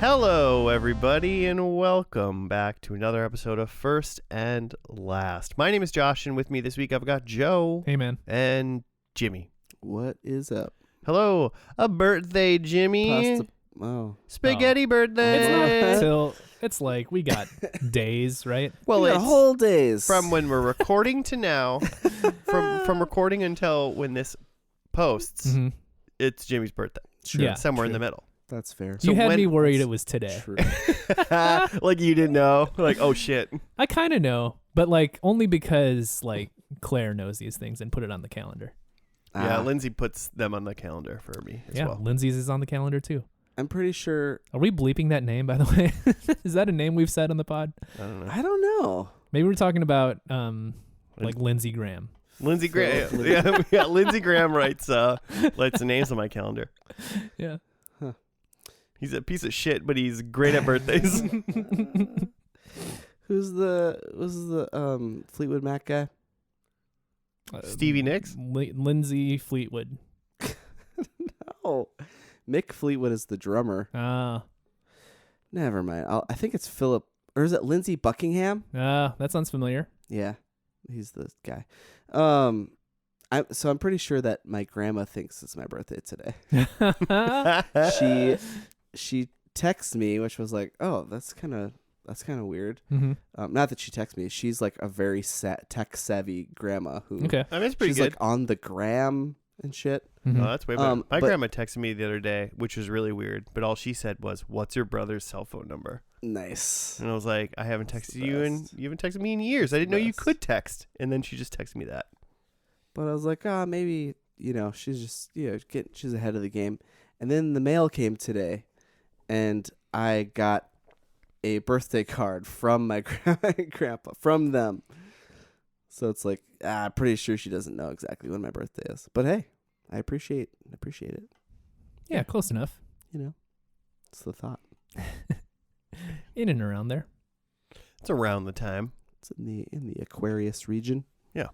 Hello, everybody, and welcome back to another episode of First and Last. My name is Josh, and with me this week I've got Joe. Hey, man. And Jimmy. What is up? Hello. A birthday, Jimmy. Spaghetti birthday. It's like we got days, right? Well, it's whole days. From when we're recording to now, from recording until when this posts, it's Jimmy's birthday. Sure. Yeah, somewhere in true. the middle. That's fair. You had me worried it was today. True. Like you didn't know? Like, oh, shit. I kind of know, but like only because like Claire knows these things and put it on the calendar. Yeah, Lindsay puts them on the calendar for me as well. Lindsay's is on the calendar too. I'm pretty sure. Are we bleeping that name, by the way? Is that a name we've said on the pod? I don't know. Maybe we're talking about like Lindsey Graham. Lindsey Graham. Yeah, Lindsey Graham writes the names on my calendar. Yeah. Huh. He's a piece of shit, but he's great at birthdays. Who's the Fleetwood Mac guy? Stevie Nicks? Lindsay Fleetwood. No. Mick Fleetwood is the drummer. Ah. Never mind. I think it's Philip, or is it Lindsey Buckingham? That sounds familiar. Yeah, he's the guy. So I'm pretty sure that my grandma thinks it's my birthday today. She texted me, which was like, oh, that's kind of weird. Mm-hmm. Not that she texted me. She's like a very tech savvy grandma who. Okay. I mean, it's pretty she's good. like on the gram and shit. Mm-hmm. Oh, that's way better. My grandma texted me the other day, which was really weird. But all she said was, "What's your brother's cell phone number?" Nice. And I was like, "I haven't texted you, and you haven't texted me in years. I didn't know you could text." And then she just texted me that. But I was like, maybe she's just she's ahead of the game. And then the mail came today, and I got a birthday card from my grandpa from them. So it's like, I'm pretty sure she doesn't know exactly when my birthday is. But hey, I appreciate it. Yeah, close enough. It's the thought. In and around there. It's around the time. It's in the Aquarius region. Yeah.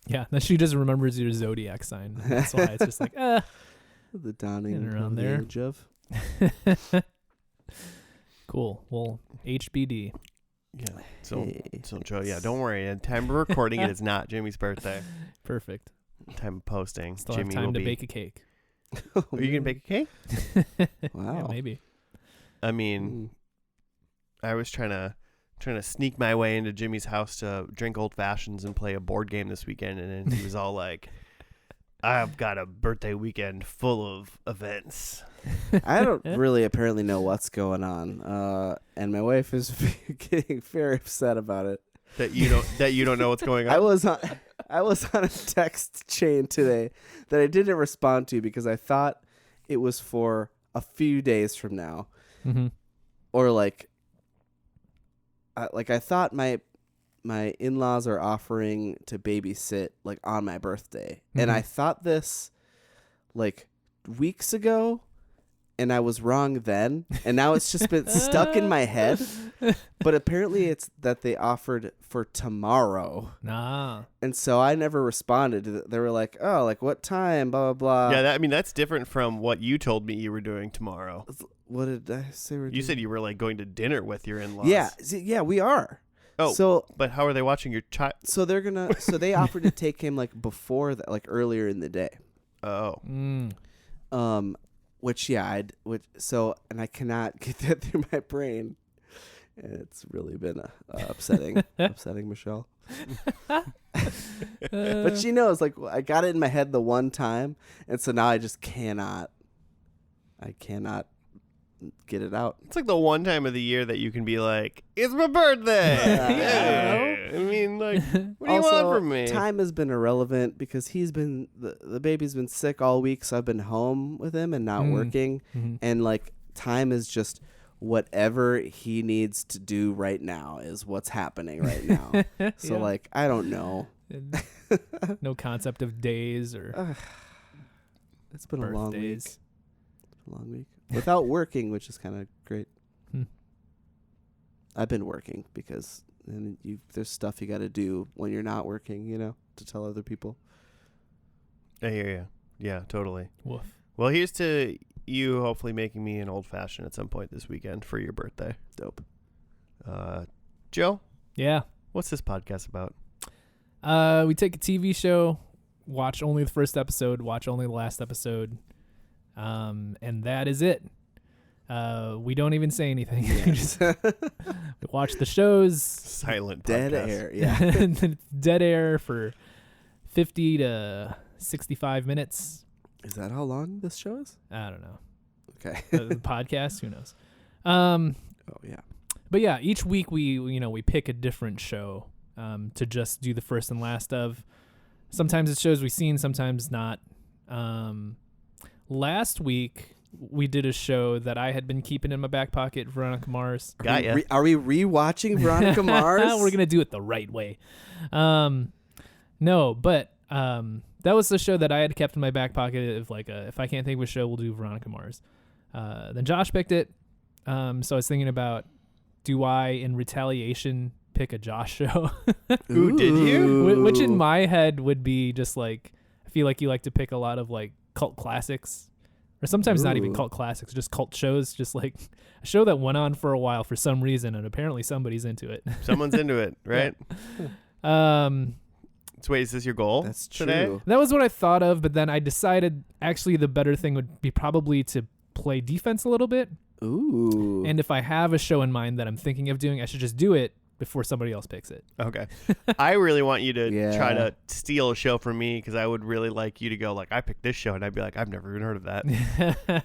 Yeah, then she just remembers your zodiac sign. That's why it's just like, The dawning in and around of the there. age of. Cool. Well, HBD. Yeah. So Joe, don't worry. At time of recording, it is not Jimmy's birthday. Perfect. Time of posting, Still Jimmy have time will to be. bake a cake. Are you gonna bake a cake? Wow. Yeah, maybe. I mean, I was trying to sneak my way into Jimmy's house to drink old fashions and play a board game this weekend, and then he was all like, "I've got a birthday weekend full of events." I don't really apparently know what's going on, and my wife is getting very upset about it. That you don't know what's going on. I was on a text chain today that I didn't respond to because I thought it was for a few days from now, or like I thought my in-laws are offering to babysit like on my birthday, and I thought this like weeks ago. And I was wrong then, and now it's just been stuck in my head. But apparently it's that they offered for tomorrow. Nah. And so I never responded. They were like, oh, like what time, blah, blah, blah. Yeah, that's different from what you told me you were doing tomorrow. What did I say? You said you were like going to dinner with your in-laws. Yeah, we are. Oh, so, but how are they watching your child? So they offered to take him like before that, like earlier in the day. Oh. And I cannot get that through my brain. And it's really been upsetting Michelle. But she knows, like, I got it in my head the one time, and so now I just cannot get it out. It's like the one time of the year that you can be like, it's my birthday. Yeah. I mean, like, what do you want from me? Time has been irrelevant because he's been, the baby's been sick all week, so I've been home with him and not working. And, like, time is just whatever he needs to do right now is what's happening right now. So, like, I don't know. No concept of days or it's been birthdays. A long week. It's been a long week. Without working, which is kind of great. I've been working because there's stuff you got to do when you're not working, to tell other people. I hear you. Yeah, totally. Woof. Well, here's to you hopefully making me an old fashioned at some point this weekend for your birthday. Dope. Joe, Yeah. what's this podcast about? We take a TV show, watch only the first episode, watch only the last episode, and that is it. We don't even say anything. We watch the shows. Silent Dead podcast. air. Yeah. And then it's dead air for 50 to 65 minutes. Is that how long this show is? I don't know. Okay. The podcast, who knows? Oh yeah. But yeah, each week we pick a different show to just do the first and last of. Sometimes it's shows we've seen, sometimes not. Last week we did a show that I had been keeping in my back pocket, Veronica Mars. Got ya. Are we rewatching Veronica Mars? We're gonna do it the right way. No, but that was the show that I had kept in my back pocket of like if I can't think of a show, we'll do Veronica Mars. Then Josh picked it. So I was thinking about, do I, in retaliation, pick a Josh show? Ooh, did you? Which in my head would be just like, I feel like you like to pick a lot of like cult classics, or sometimes not even Ooh. cult classics, just cult shows, just like a show that went on for a while for some reason, and apparently somebody's into it. Someone's into it, right? So wait, is this your goal? That's today? true. That was what I thought of, but then I decided actually the better thing would be probably to play defense a little bit. Ooh. And if I have a show in mind that I'm thinking of doing, I should just do it before somebody else picks it. Okay. I really want you to Yeah. try to steal a show from me, because I would really like you to go like, I picked this show, and I'd be like, I've never even heard of that.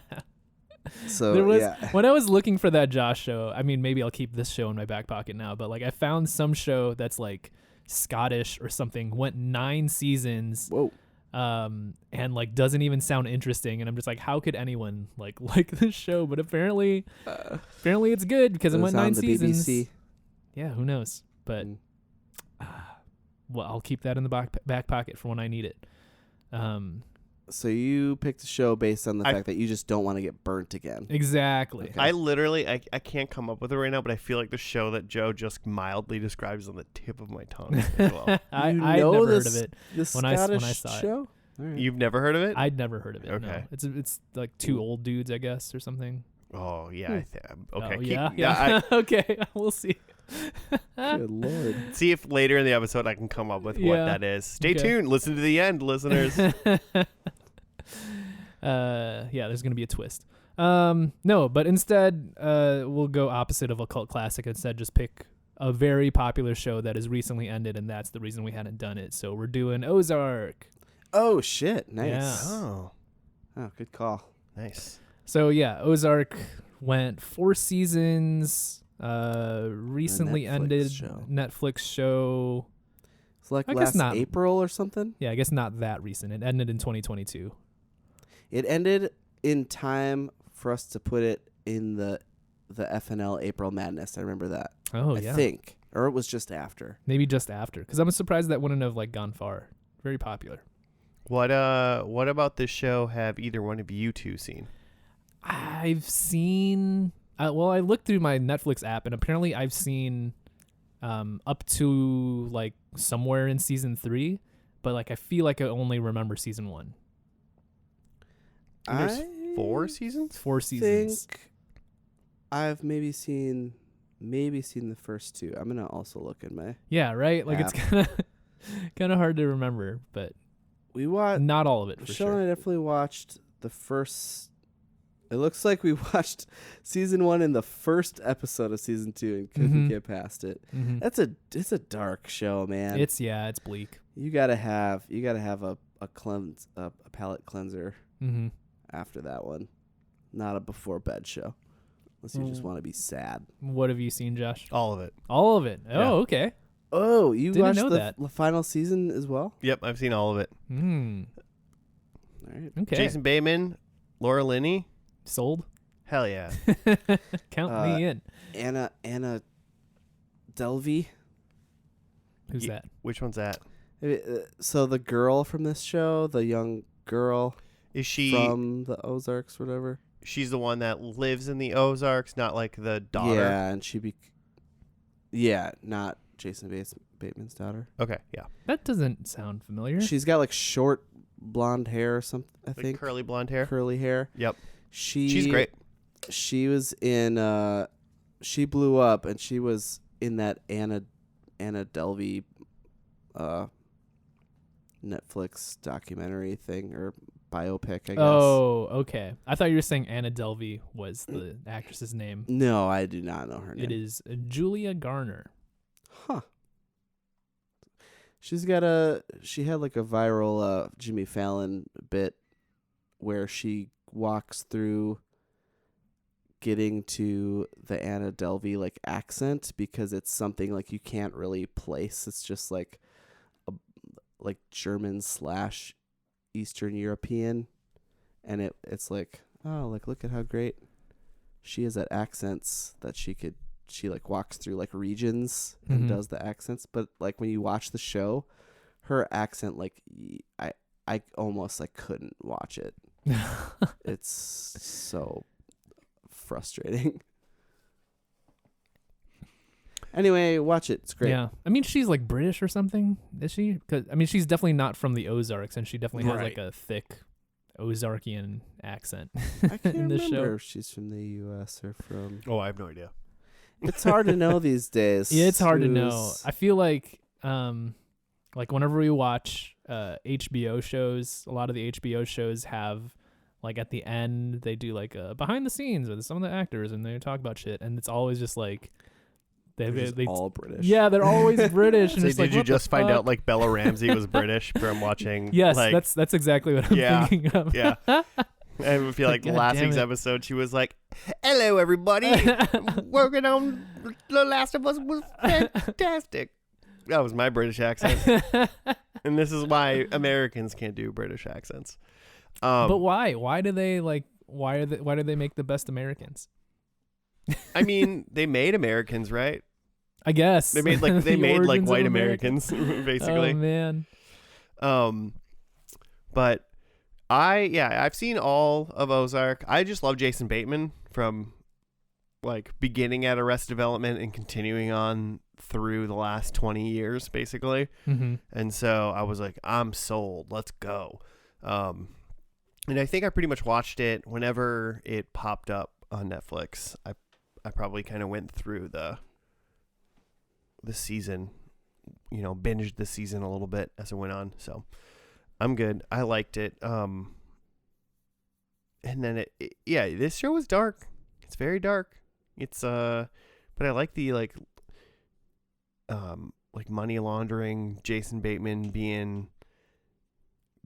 So There was yeah. when I was looking for that Josh show, I mean, maybe I'll keep this show in my back pocket now, but like I found some show that's like Scottish or something, went 9 seasons, Whoa. and like doesn't even sound interesting, and I'm just like, how could anyone like this show? But apparently it's good because it went 9 on the seasons. BBC. Yeah, who knows? But Mm. well, I'll keep that in the back pocket for when I need it. So you picked a show based on the I- fact that you just don't want to get burnt again. Exactly. Okay. I literally, I can't come up with it right now, but I feel like the show that Joe just mildly describes is on the tip of my tongue as well. I'd You never know heard this- of it. The when I Scottish saw it. show? All right. You've never heard of it? I'd never heard of it. Okay. No. It's like 2 old dudes, I guess, or something. Oh, yeah. Okay. Oh, keep- yeah. Okay. We'll see. Good lord. See if later in the episode I can come up with what Yeah. that is. Stay Okay. tuned. Listen to the end, listeners. Yeah, there's gonna be a twist. No, but instead, we'll go opposite of a cult classic. Instead, just pick a very popular show that has recently ended, and that's the reason we hadn't done it. So we're doing Ozark. Oh shit! Nice. Yeah. Oh, Oh, good call. nice. So yeah, Ozark went 4 seasons. Recently Netflix ended show. Netflix show. It's like I guess last not. April or something. Yeah, I guess not that recent. It ended in 2022. It ended in time for us to put it in the FNL April Madness. I remember that. Oh I yeah, think, or it was just after. maybe just after. Because I'm surprised that wouldn't have like gone far. Very popular. What about this show have either one of you two seen? I've seen. Well, I looked through my Netflix app, and apparently I've seen up to like somewhere in season 3, but like I feel like I only remember season 1. There's I 4 seasons? 4 seasons. think I've maybe seen the first 2. I'm gonna also look in my. Yeah, right. Like it's kind of hard to remember, but We watched. not all of it for Michelle sure. and I definitely watched the first. It looks like we watched season 1 and the first episode of season 2 and couldn't Mhm. get past it. Mhm. It's a dark show, man. It's bleak. you gotta have a palate cleanser Mm-hmm. after that one, not a before bed show, unless you just want to be sad. What have you seen, Josh? All of it. All of it. Oh, Yeah. okay. Oh, you Didn't watched know the that. final season as well? Yep, I've seen all of it. Mm. All right. Okay. Jason Bateman, Laura Linney. Sold. Hell yeah. Count me in. Anna Delvey. Who's Ye- that? Which one's that? So the girl from this show, the young girl Is she? from the Ozarks, whatever. She's the one that lives in the Ozarks, not like the daughter. Yeah, and not Jason Bateman's daughter. Okay. Yeah. That doesn't sound familiar. She's got like short blonde hair or something. I Like think curly blonde hair. curly hair. Yep. She's great. She was in. She blew up, and she was in that Anna Delvey Netflix documentary thing or biopic, I guess. Oh, okay. I thought you were saying Anna Delvey was the actress's name. No, I do not know her name. It is Julia Garner. Huh. She had like a viral Jimmy Fallon bit where she walks through getting to the Anna Delvey like accent because it's something like you can't really place. It's just like like German / Eastern European, and it's like, oh, like look at how great she is at accents that she like walks through like regions and does the accents. But like when you watch the show, her accent, like I almost like couldn't watch it. It's so frustrating. Anyway, watch it. It's great. Yeah. I mean, she's like British or something, is she? 'Cause, I mean, she's definitely not from the Ozarks, and she definitely has like a thick Ozarkian accent I can't in this remember show. if she's from the U.S. or from... Oh, I have no idea. It's hard to know these days. Yeah, it's hard to know. I feel like whenever we watch HBO shows, a lot of the HBO shows have like at the end they do like a behind the scenes with some of the actors and they talk about shit, and it's always just like They're all British. Yeah, they're always British. And So it's did like, you what the just find fuck? out like Bella Ramsey was British from watching? Yes, like, that's exactly what I'm thinking of. Yeah. I feel like God last damn week's it. episode, she was like, "Hello, everybody. Working on The Last of Us was fantastic." That was my British accent, and this is why Americans can't do British accents. But why? Why do they like? Why do they make the best Americans? I mean, they made Americans, right? I guess They made like The white origins of Americans, basically. Oh man. But I've seen all of Ozark. I just love Jason Bateman from like beginning at Arrested Development and continuing on through the last 20 years, basically. Mm-hmm. And so I was like, I'm sold. Let's go. And I think I pretty much watched it whenever it popped up on Netflix. I probably kind of went through the season, binged the season a little bit as it went on. So I'm good. I liked it. And then this show was dark. It's very dark. It's but I like the like money laundering, Jason Bateman being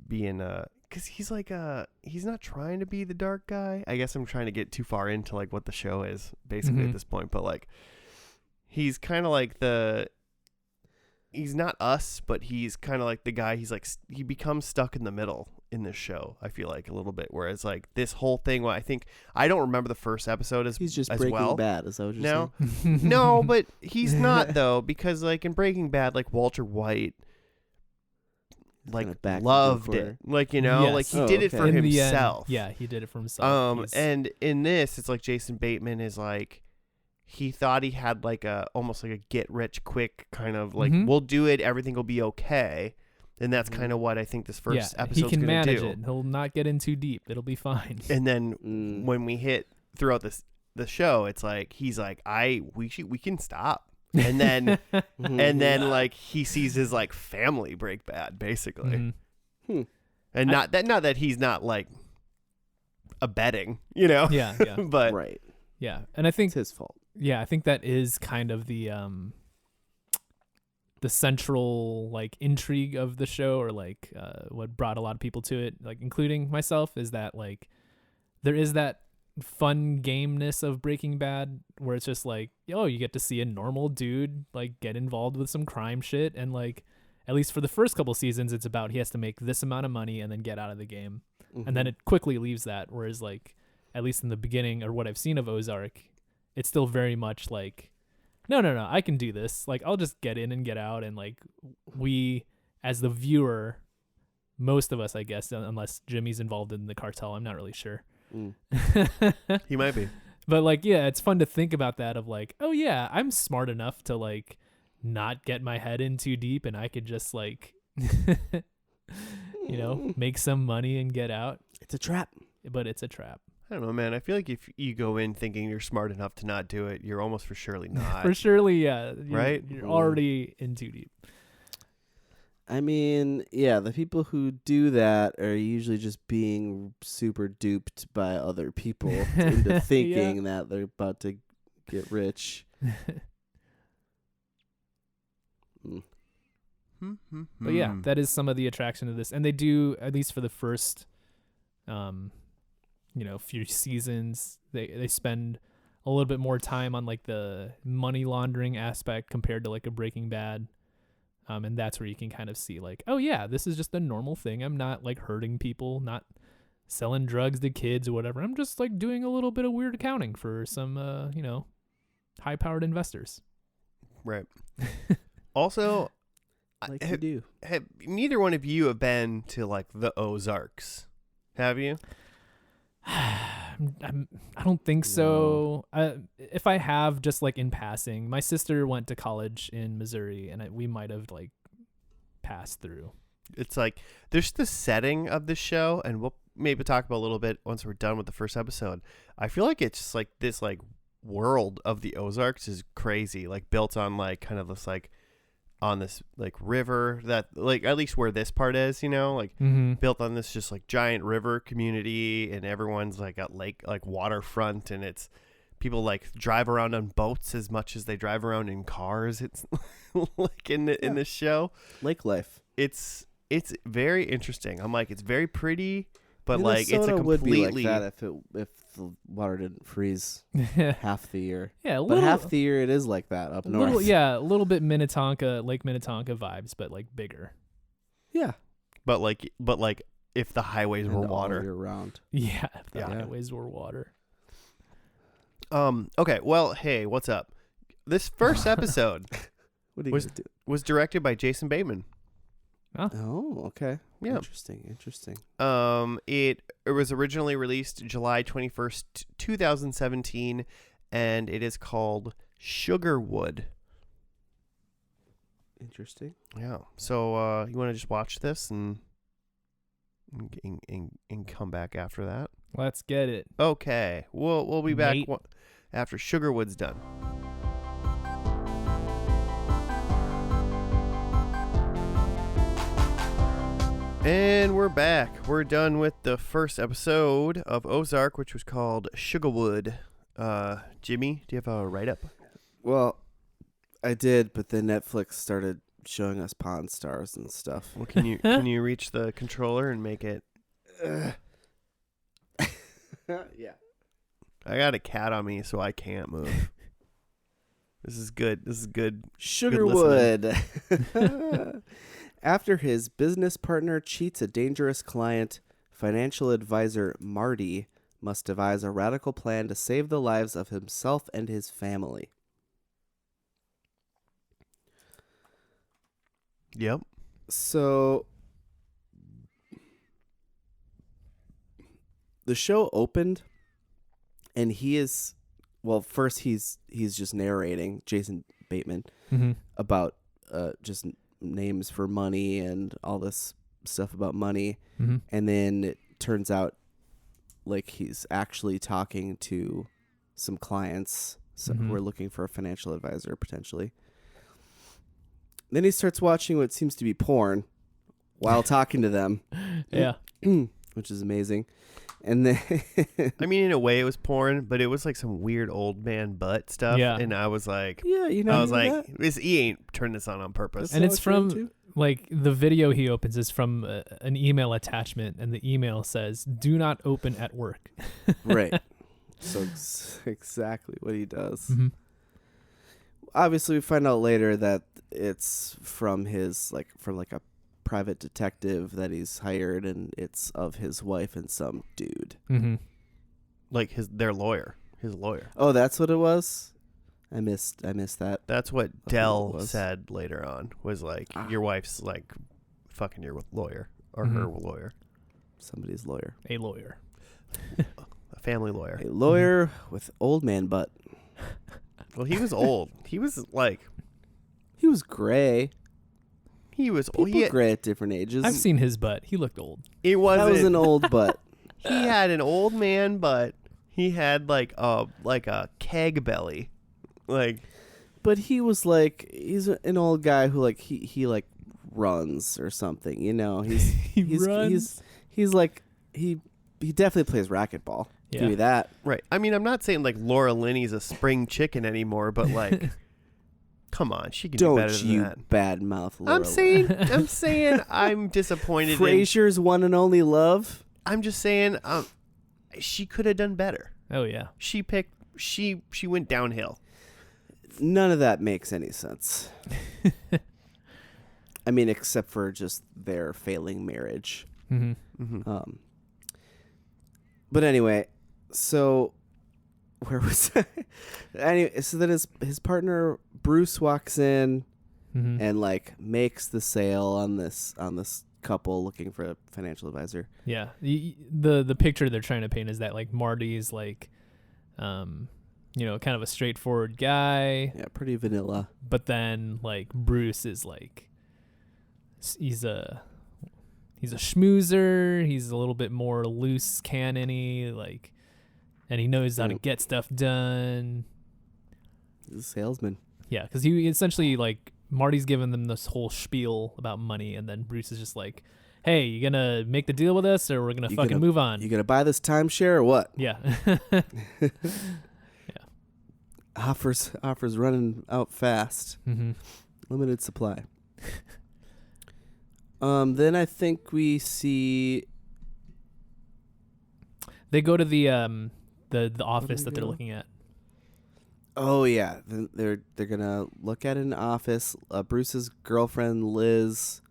because he's like he's not trying to be the dark guy. I guess I'm trying to get too far into like what the show is basically at this point, but like he's kind of like he's not us, but he's kind of like the guy. He's like he becomes stuck in the middle in this show, I feel like, a little bit, whereas like this whole thing, I don't remember the first episode as He's just as Breaking well. Bad. Is that what you're saying? No, but he's not though, because like in Breaking Bad, like Walter White like Kinda back loved and it, forth. like Yes. like he Oh, did it okay. for In the end, himself. yeah, he did it for himself. He's- And in this, it's like Jason Bateman is like, he thought he had like almost like a get rich quick kind of like, we'll do it, everything will be okay. And that's kind of what I think this first he episode's can going manage to do. it. He'll not get in too deep. It'll be fine. And then when we hit throughout the show, it's like he's like, we can stop. And then and then like he sees his like family break bad, basically. And not that he's not like abetting, Yeah, yeah. but Right. Yeah. And I think It's his fault. yeah, I think that is kind of the central like intrigue of the show, or like what brought a lot of people to it, like including myself, is that like there is that fun gameness of Breaking Bad where it's just like, oh, you get to see a normal dude like get involved with some crime shit, and like at least for the first couple seasons it's about he has to make this amount of money and then get out of the game. And then it quickly leaves that, whereas like at least in the beginning, or what I've seen of Ozark, it's still very much like, no, I can do this. Like, I'll just get in and get out. And like, we, as the viewer, most of us, I guess, unless Jimmy's involved in the cartel, I'm not really sure. he might be. But like, yeah, it's fun to think about that of like, oh yeah, I'm smart enough to like not get my head in too deep, and I could just like, make some money and get out. It's a trap. But it's a trap. I don't know, man. I feel like if you go in thinking you're smart enough to not do it, you're almost for surely not. For surely, yeah. Right? You're already in too deep. I mean, yeah, the people who do that are usually just being super duped by other people into thinking that they're about to get rich. But yeah, that is some of the attraction of this. And they do, at least for the first, few seasons, they spend a little bit more time on like the money laundering aspect compared to like a Breaking Bad. And that's where you can kind of see like, oh yeah, this is just a normal thing. I'm not like hurting people, not selling drugs to kids or whatever. I'm just like doing a little bit of weird accounting for some, high-powered investors. Right. Also, Like you do. Neither one of you have been to like the Ozarks, have you? I don't think so. If I have, just like in passing, my sister went to college in Missouri, and we might have like passed through. It's like there's the setting of the show, and we'll maybe talk about a little bit once we're done with the first episode. I feel like it's just like this like world of the Ozarks is crazy, like built on like kind of this like on this like river that like at least where this part is, like built on this just like giant river community, and everyone's like at lake like waterfront, and it's people like drive around on boats as much as they drive around in cars. It's like in the show, Lake life. It's very interesting. I'm like, it's very pretty, but Minnesota like it's a completely would be like that if the water didn't freeze half the year. Yeah, but half the year it is like that up north. A little bit Lake Minnetonka vibes, but like bigger. Yeah, but like if the highways were water all year round. Yeah, if the highways were water. Okay. Well, hey, what's up? This first episode was directed by Jason Bateman. Huh? Oh, okay. Yeah. Interesting. It was originally released July 21st, 2017, and it is called Sugarwood. Interesting. Yeah. So you want to just watch this and come back after that? Let's get it. Okay. We'll be back after Sugarwood's done. And we're back. We're done with the first episode of Ozark, which was called Sugarwood. Jimmy, do you have a write-up? Well, I did, but then Netflix started showing us Pawn Stars and stuff. Well, can you reach the controller and make it? Yeah. I got a cat on me, so I can't move. This is good. Sugarwood. After his business partner cheats a dangerous client, financial advisor Marty must devise a radical plan to save the lives of himself and his family. Yep. So the show opened, and first he's just narrating, Jason Bateman, about just names for money and all this stuff about money. And then it turns out like he's actually talking to some clients who are looking for a financial advisor potentially. Then he starts watching what seems to be porn while talking to them. Yeah. Which is amazing. And then I mean, in a way it was porn, but it was like some weird old man butt stuff. Yeah. And I was like, he ain't turned this on purpose. And it's from like the video he opens is from an email attachment, and the email says, "Do not open at work." Right. So exactly what he does. Obviously, we find out later that it's from a private detective that he's hired, and it's of his wife and some dude. Like his lawyer. Oh, that's what it was? I missed that. That's what Dell said later on, was like, your wife's like fucking your lawyer, or her lawyer. Somebody's lawyer. A lawyer. A family lawyer. A lawyer with old man butt. Well, he was old. He was gray. He was old. People gray at different ages. I've seen his butt. He looked old. It wasn't. That was an old butt. He had an old man butt. He had like a keg belly, like. But he was like, he's an old guy who like he like runs or something, you know. He's runs. He's like he definitely plays racquetball. Yeah. Give me that. Right. I mean, I'm not saying like Laura Linney's a spring chicken anymore, but like, come on, she can do better Don't than you that. badmouth Laura. I'm saying I'm disappointed. Frasier's one and only love. I'm just saying, she could have done better. Oh yeah. She went downhill. None of that makes any sense. I mean, except for just their failing marriage. Mm-hmm. Mm-hmm. But anyway, so where was I? Anyway, so then his partner Bruce walks in Mm-hmm. and like makes the sale on this couple looking for a financial advisor. Yeah. The picture they're trying to paint is that like Marty's like, kind of a straightforward guy. Yeah, pretty vanilla. But then like Bruce is like, he's a schmoozer. He's a little bit more loose cannon-y, like, and he knows how to get stuff done. He's a salesman. Yeah, because he essentially like Marty's giving them this whole spiel about money, and then Bruce is just like, "Hey, you gonna make the deal with us, or we're gonna fucking move on?" You gonna buy this timeshare or what? Yeah. Offers running out fast. Mm-hmm. Limited supply. Then I think we see They go to the office that they're go? looking at. Oh yeah, they're gonna look at an office. Bruce's girlfriend Liz,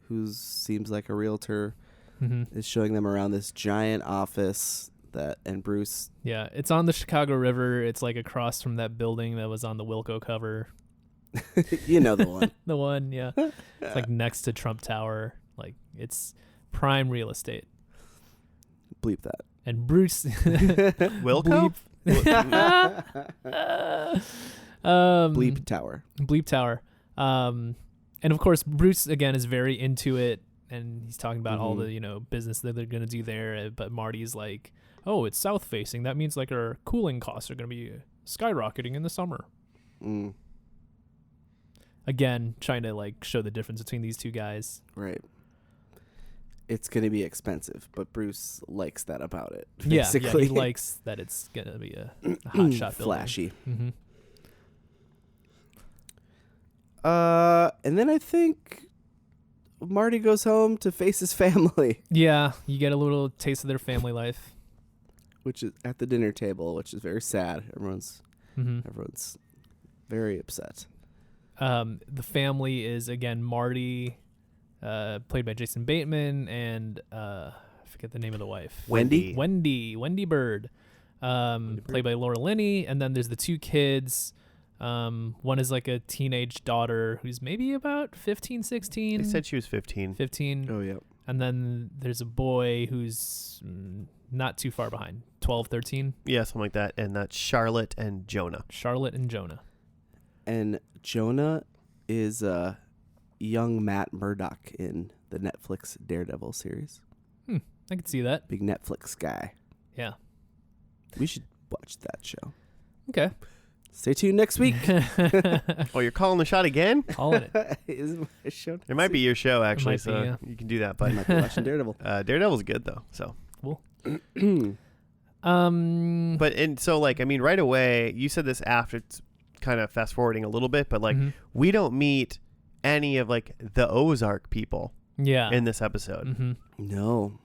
who seems like a realtor, Mm-hmm. is showing them around this giant office and Bruce. Yeah, it's on the Chicago River. It's like across from that building that was on the Wilco cover. You know the one. The one, yeah. It's like next to Trump Tower. Like it's prime real estate. Bleep that. And Bruce Wilco? Bleep Tower. Bleep Tower. And of course Bruce again is very into it, and he's talking about all the, business that they're going to do there, but Marty's like, "Oh, it's south facing. That means like our cooling costs are going to be skyrocketing in the summer." Mm. Again, trying to like show the difference between these two guys. Right. It's going to be expensive, but Bruce likes that about it. Yeah, Basically. he likes that it's going to be a hot shot building. Flashy. Mm-hmm. And then I think Marty goes home to face his family, Yeah, you get a little taste of their family life. which is at the dinner table, which is very sad. Everyone's very upset. The family is again Marty, played by Jason Bateman, and I forget the name of the wife. Wendy Bird, played by Laura Linney, and then there's the two kids. One is like a teenage daughter who's maybe about 15, 16. They said she was 15. 15. Oh, yeah. And then there's a boy who's not too far behind, 12, 13. Yeah, something like that. And that's Charlotte and Jonah. Charlotte and Jonah. And Jonah is young Matt Murdock in the Netflix Daredevil series. I can see that. Big Netflix guy. Yeah. We should watch that show. Okay. Stay tuned next week. Oh, you're calling the shot again? Calling it. Is my show? It might be your show, actually, might be, so yeah. you can do that. I But might be watching Daredevil. Daredevil's good, though. So, Cool. but and so like I mean, right away, you said this after it's kind of fast forwarding a little bit, but like we don't meet any of like the Ozark people Yeah. in this episode. Mm-hmm. No.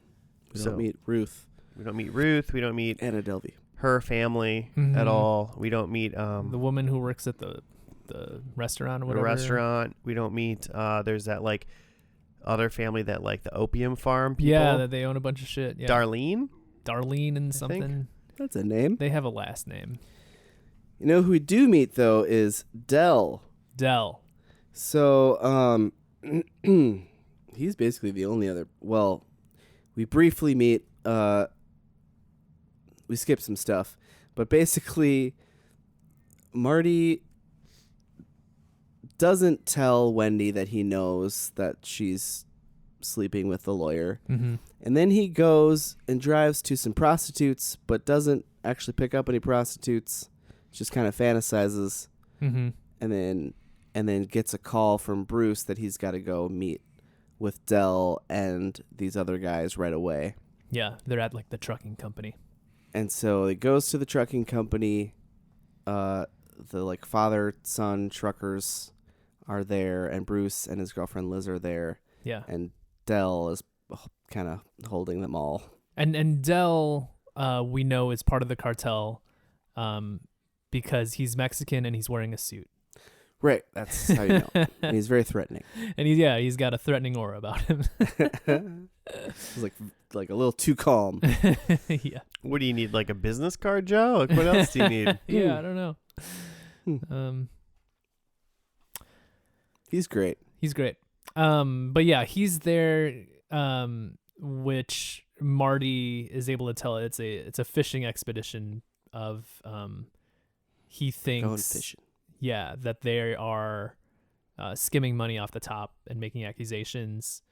We So- don't meet Ruth. We don't meet Ruth. We don't meet Anna Delvey. her family Mhm. at all. We don't meet The woman who works at the restaurant or the whatever. restaurant. We don't meet there's that like other family that like the opium farm people. Yeah, that they own a bunch of shit. Yeah. Darlene. Darlene and I think. something. That's a name. They have a last name. You know who we do meet, though, is Dell. Dell. So, he's basically the only other. Well, we briefly meet. We skip some stuff, but basically, Marty doesn't tell Wendy that he knows that she's sleeping with the lawyer, Mm-hmm. and then he goes and drives to some prostitutes, but doesn't actually pick up any prostitutes, just kind of fantasizes, Mm-hmm. and then gets a call from Bruce that he's got to go meet with Del and these other guys right away. Yeah, they're at like the trucking company. And so he goes to the trucking company. The like father-son truckers are there, and Bruce and his girlfriend Liz are there. Yeah. And Del is kind of holding them all. And Del, we know is part of the cartel, because he's Mexican and he's wearing a suit. Right, that's how you know. And he's very threatening. And he's got a threatening aura about him. He's like a little too calm. Yeah. What do you need? Like a business card, Joe? Like, what else do you need? Yeah, I don't know. He's great. He's great. But yeah, he's there, which Marty is able to tell it's a fishing expedition of he thinks Going fishing. Yeah, that they are skimming money off the top and making accusations.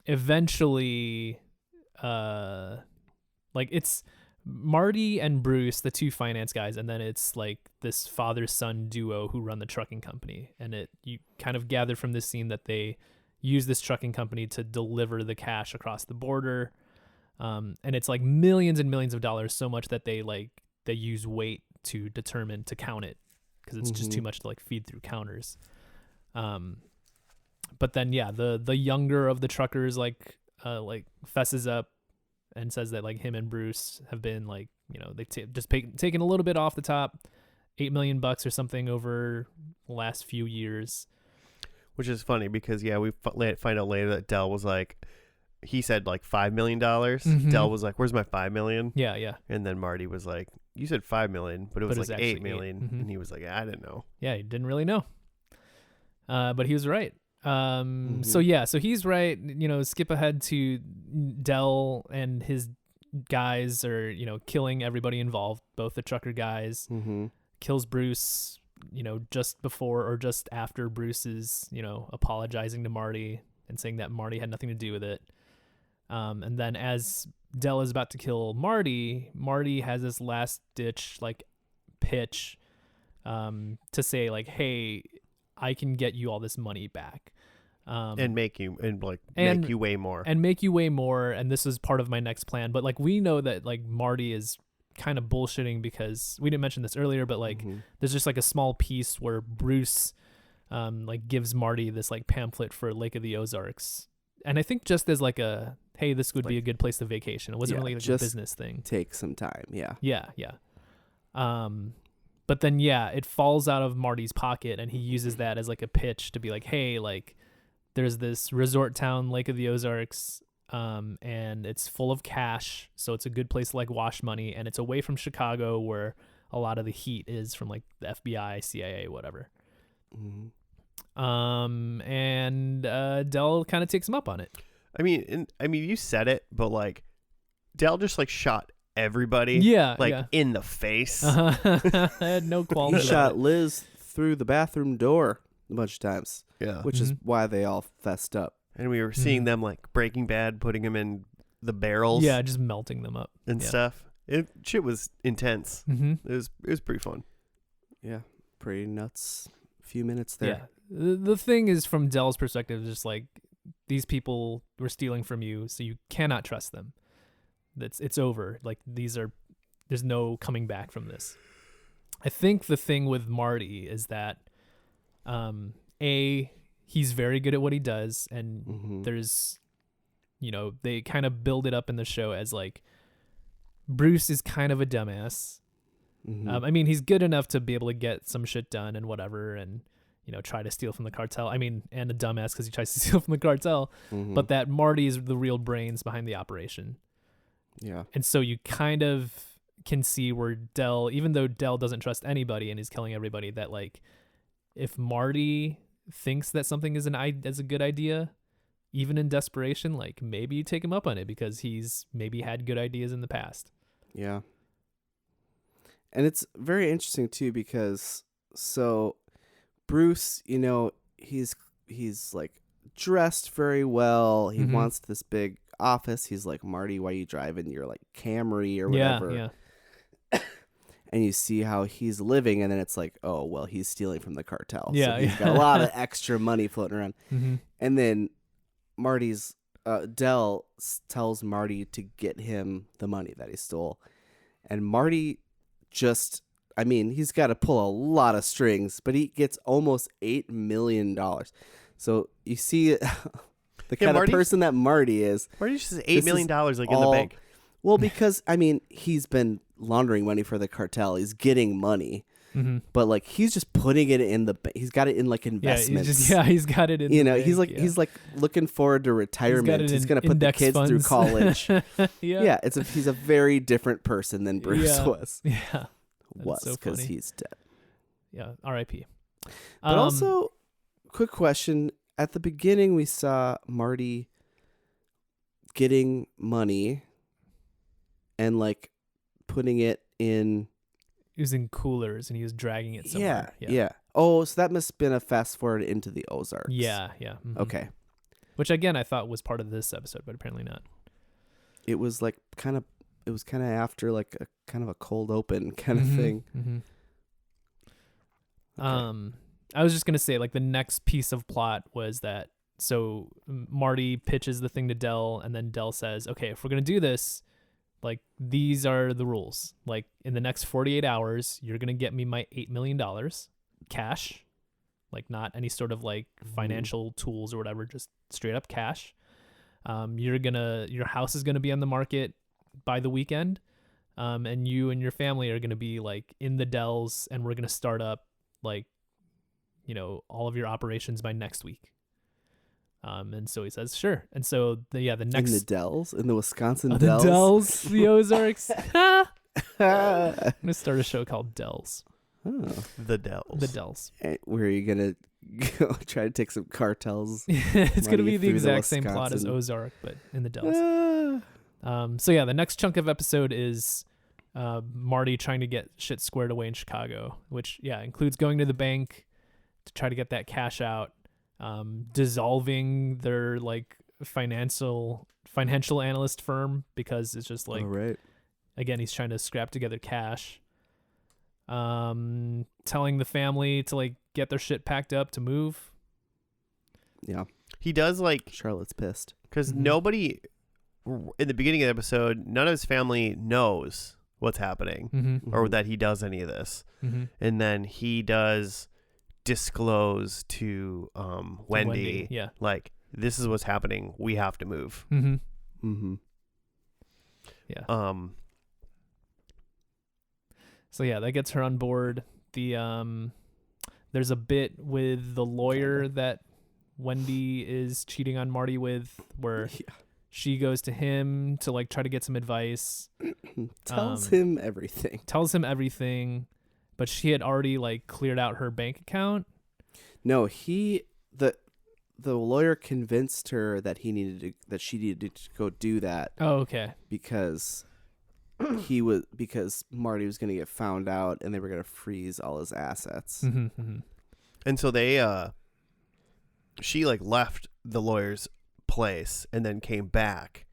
Eventually, like it's Marty and Bruce, the two finance guys, and then it's like this father-son duo who run the trucking company. And you kind of gather from this scene that they use this trucking company to deliver the cash across the border. And it's like millions and millions of dollars, so much that they use weight to count it, because it's just too much to like feed through counters. But then the younger of the truckers like fesses up and says that like him and Bruce have been like, they've just taken a little bit off the top, $8 million or something over the last few years. Which is funny because we find out later that Del was like, he said like $5 million. Mm-hmm. Del was like, "Where's my $5 million?" Yeah. And then Marty was like, "You said $5 million, but it was like $8 million." Mm-hmm. And he was like, "I didn't know." Yeah, he didn't really know. But he was right. So he's right. Skip ahead to Del and his guys are, killing everybody involved, both the trucker guys. Mm-hmm. Kills Bruce, just before or just after Bruce is, apologizing to Marty and saying that Marty had nothing to do with it. And then as Del is about to kill Marty has this last ditch like pitch to say like, hey, I can get you all this money back. And make you way more. And make you way more. And this is part of my next plan. But like, we know that like Marty is kind of bullshitting, because we didn't mention this earlier, but like there's just like a small piece where Bruce like gives Marty this like pamphlet for Lake of the Ozarks. And I think just as like a, hey, this would be a good place to vacation. It wasn't really like a business thing. Take some time. Yeah. Yeah. But then, it falls out of Marty's pocket, and he uses that as like a pitch to be like, hey, like there's this resort town, Lake of the Ozarks, and it's full of cash. So it's a good place to like wash money, and it's away from Chicago where a lot of the heat is from like the FBI, CIA, whatever. Mm-hmm. And Del kind of takes him up on it. I mean, you said it, but like Del just like shot everybody. In the face. I had no qualms. He shot Liz through the bathroom door a bunch of times. Yeah. Which is why they all fessed up. And we were seeing them like Breaking Bad, putting them in the barrels. Yeah, just melting them up and stuff. Shit was intense. Mm-hmm. It was pretty fun. Yeah, pretty nuts. Few minutes there. Yeah. The thing is, from Del's perspective, just like, these people were stealing from you, so you cannot trust them. It's over. Like, there's no coming back from this. I think the thing with Marty is that, he's very good at what he does, and there's, they kind of build it up in the show as like, Bruce is kind of a dumbass. I mean, he's good enough to be able to get some shit done and whatever, and try to steal from the cartel. I mean, and a dumbass because he tries to steal from the cartel. But that Marty is the real brains behind the operation. Yeah. And so you kind of can see where Del, even though Del doesn't trust anybody and he's killing everybody, that like, if Marty thinks that something is a good idea, even in desperation, like maybe you take him up on it because he's maybe had good ideas in the past. Yeah. And it's very interesting too, because so Bruce, he's like dressed very well. He wants this big office. He's like, Marty, why are you driving your like Camry or whatever? Yeah. And you see how he's living, and then it's like, oh, well, he's stealing from the cartel. Yeah, so he's got a lot of extra money floating around. Mm-hmm. And then Dell tells Marty to get him the money that he stole. And Marty he's got to pull a lot of strings, but he gets almost $8 million. So you see the kind of person that Marty is. Marty just has $8 million like in the bank. Well, because, he's been laundering money for the cartel. He's getting money. Mm-hmm. But like he's just putting it in he's got it in like investments. He's got it in the bank, he's like looking forward to retirement. He's gonna put the kids funds. through college. Yeah. He's a very different person than Bruce was. Yeah. Because he's dead. Yeah. R.I.P. But also, quick question. At the beginning we saw Marty getting money and like putting it in. He was in coolers and he was dragging it somewhere. Yeah. Oh, so that must have been a fast forward into the Ozarks. Yeah. Mm-hmm. Okay. Which again I thought was part of this episode, but apparently not. It was like kind of after like a kind of a cold open kind of thing. Mm-hmm. Okay. I was just gonna say like the next piece of plot was that so Marty pitches the thing to Dell, and then Dell says, okay, if we're gonna do this, like these are the rules. Like in the next 48 hours, you're gonna get me my $8 million cash, like not any sort of like financial tools or whatever, just straight up cash. Your house is gonna be on the market by the weekend, and you and your family are gonna be like in the Dells, and we're gonna start up like, all of your operations by next week. And so he says, sure. And so the next in the Dells, in the Wisconsin the Dells, Dells, the Ozarks. I'm gonna start a show called Dells. Oh. The Dells. Where are you gonna go try to take some cartels? It's gonna be the through exact same plot as Ozark, but in the Dells. So the next chunk of episode is Marty trying to get shit squared away in Chicago, which includes going to the bank to try to get that cash out, dissolving their like financial analyst firm because it's just like, again, he's trying to scrap together cash, telling the family to like get their shit packed up to move. Yeah, he does like Charlotte's pissed because nobody in the beginning of the episode, none of his family knows what's happening or that he does any of this. And then he does disclose to Wendy, like, this is what's happening. We have to move. Yeah. So that gets her on board. There's a bit with the lawyer that Wendy is cheating on Marty with, where she goes to him to like try to get some advice. Tells him everything, but she had already like cleared out her bank account. No, the lawyer convinced her that she needed to go do that. Oh, okay. Because Marty was going to get found out and they were going to freeze all his assets. And so she like left the lawyer's place and then came back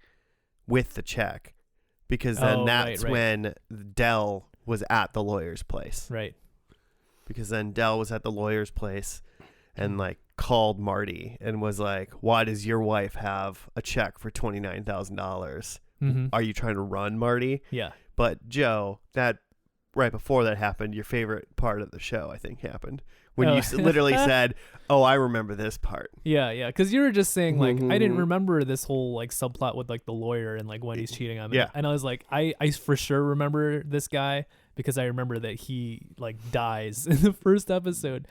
with the check, because then that's when Dell was at the lawyer's place. Right. Because then Dell was at the lawyer's place and like called Marty and was like, why does your wife have a check for $29,000? Are you trying to run, Marty? Yeah. But Joe, that right before that happened, your favorite part of the show, I think, happened when you literally said, oh, I remember this part. Yeah. Because you were just saying like, I didn't remember this whole like subplot with like the lawyer and like Wendy's cheating on me. Yeah. And I was like, I for sure remember this guy, because I remember that he like dies in the first episode.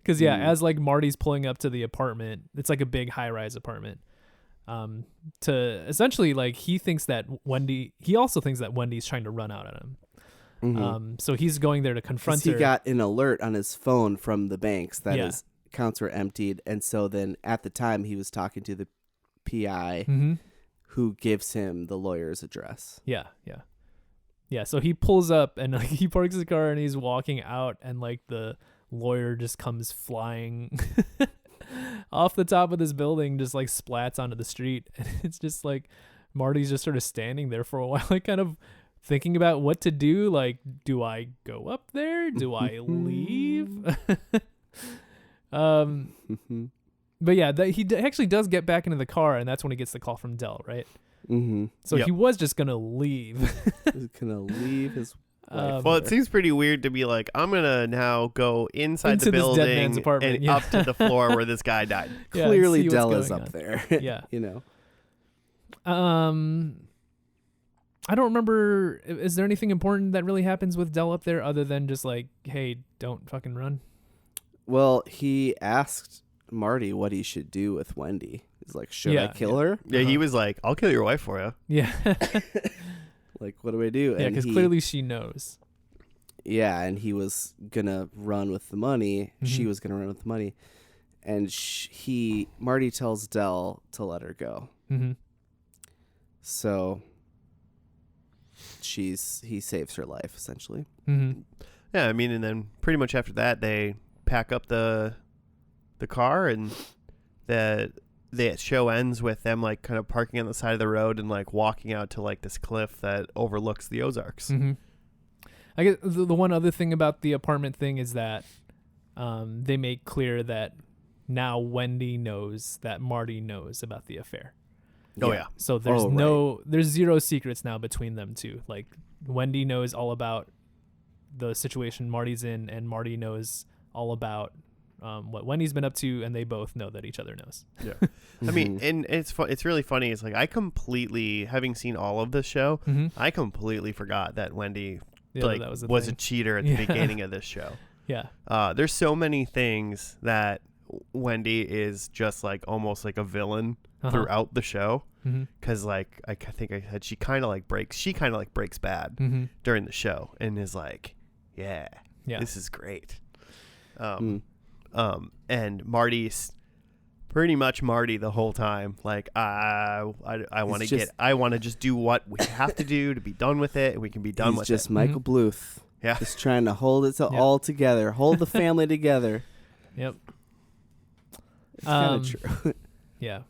Because as like Marty's pulling up to the apartment, it's like a big high-rise apartment. To essentially like he also thinks that Wendy's trying to run out on him. So he's going there to confront her. He got an alert on his phone from the banks that his accounts were emptied, and so then at the time he was talking to the PI who gives him the lawyer's address. Yeah. So he pulls up and like he parks his car and he's walking out, and like the lawyer just comes flying off the top of this building, just like splats onto the street, and it's just like Marty's just sort of standing there for a while, like kind of thinking about what to do. Like, do I go up there? Do I leave? But yeah, he actually does get back into the car, and that's when he gets the call from Del, right? Mm-hmm. So he was just gonna leave. He's gonna leave his. Well, it seems pretty weird to be like, I'm gonna now go inside Into the this dead man's building apartment, and yeah. up to the floor where this guy died. Yeah, Clearly, see what's Del is going up on. there. Yeah. You know. I don't remember. Is there anything important that really happens with Del up there other than just like, hey, don't fucking run? Well, he asked Marty what he should do with Wendy. He's like, should I kill her? Yeah, he was like, I'll kill your wife for you. Yeah. Like, what do I do? Yeah, because clearly she knows. Yeah, and he was gonna run with the money. Mm-hmm. She was gonna run with the money, and Marty tells Del to let her go. Mm-hmm. So he saves her life essentially. Mm-hmm. Yeah, I mean, and then pretty much after that, they pack up the car, and the show ends with them like kind of parking on the side of the road and like walking out to like this cliff that overlooks the Ozarks. Mm-hmm. I guess the one other thing about the apartment thing is that they make clear that now Wendy knows that Marty knows about the affair. Oh yeah. So there's there's zero secrets now between them two. Like Wendy knows all about the situation Marty's in, and Marty knows all about what Wendy's been up to, and they both know that each other knows. Yeah. I mean, and it's really funny. It's like I completely, having seen all of this show, I completely forgot that Wendy that was a cheater at the beginning of this show. Yeah. There's so many things that Wendy is just like almost like a villain throughout the show, because like I think I said she kind of like breaks bad during the show and is like, yeah, this is great. And Marty's pretty much Marty the whole time. Like I want to just do what we have to do to be done with it, and we can be done with it. He's just Michael Bluth. Yeah. Just trying to hold it all together, hold the family together. Yep. It's kind of true. Yeah.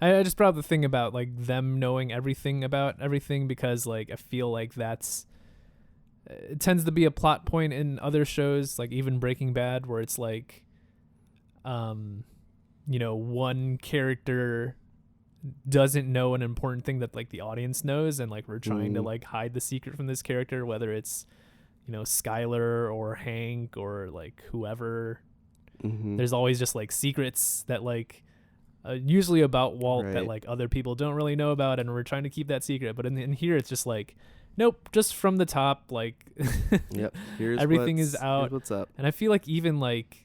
I just brought up the thing about like them knowing everything about everything, because like I feel like it tends to be a plot point in other shows, like even Breaking Bad, where it's like one character doesn't know an important thing that like the audience knows, and like we're trying to like hide the secret from this character, whether it's Skylar or Hank or like whoever. There's always just like secrets that like usually about Walt that like other people don't really know about, and we're trying to keep that secret. But in here it's just like, nope, just from the top, like yep, here's everything is out. Here's what's up. And I feel like even like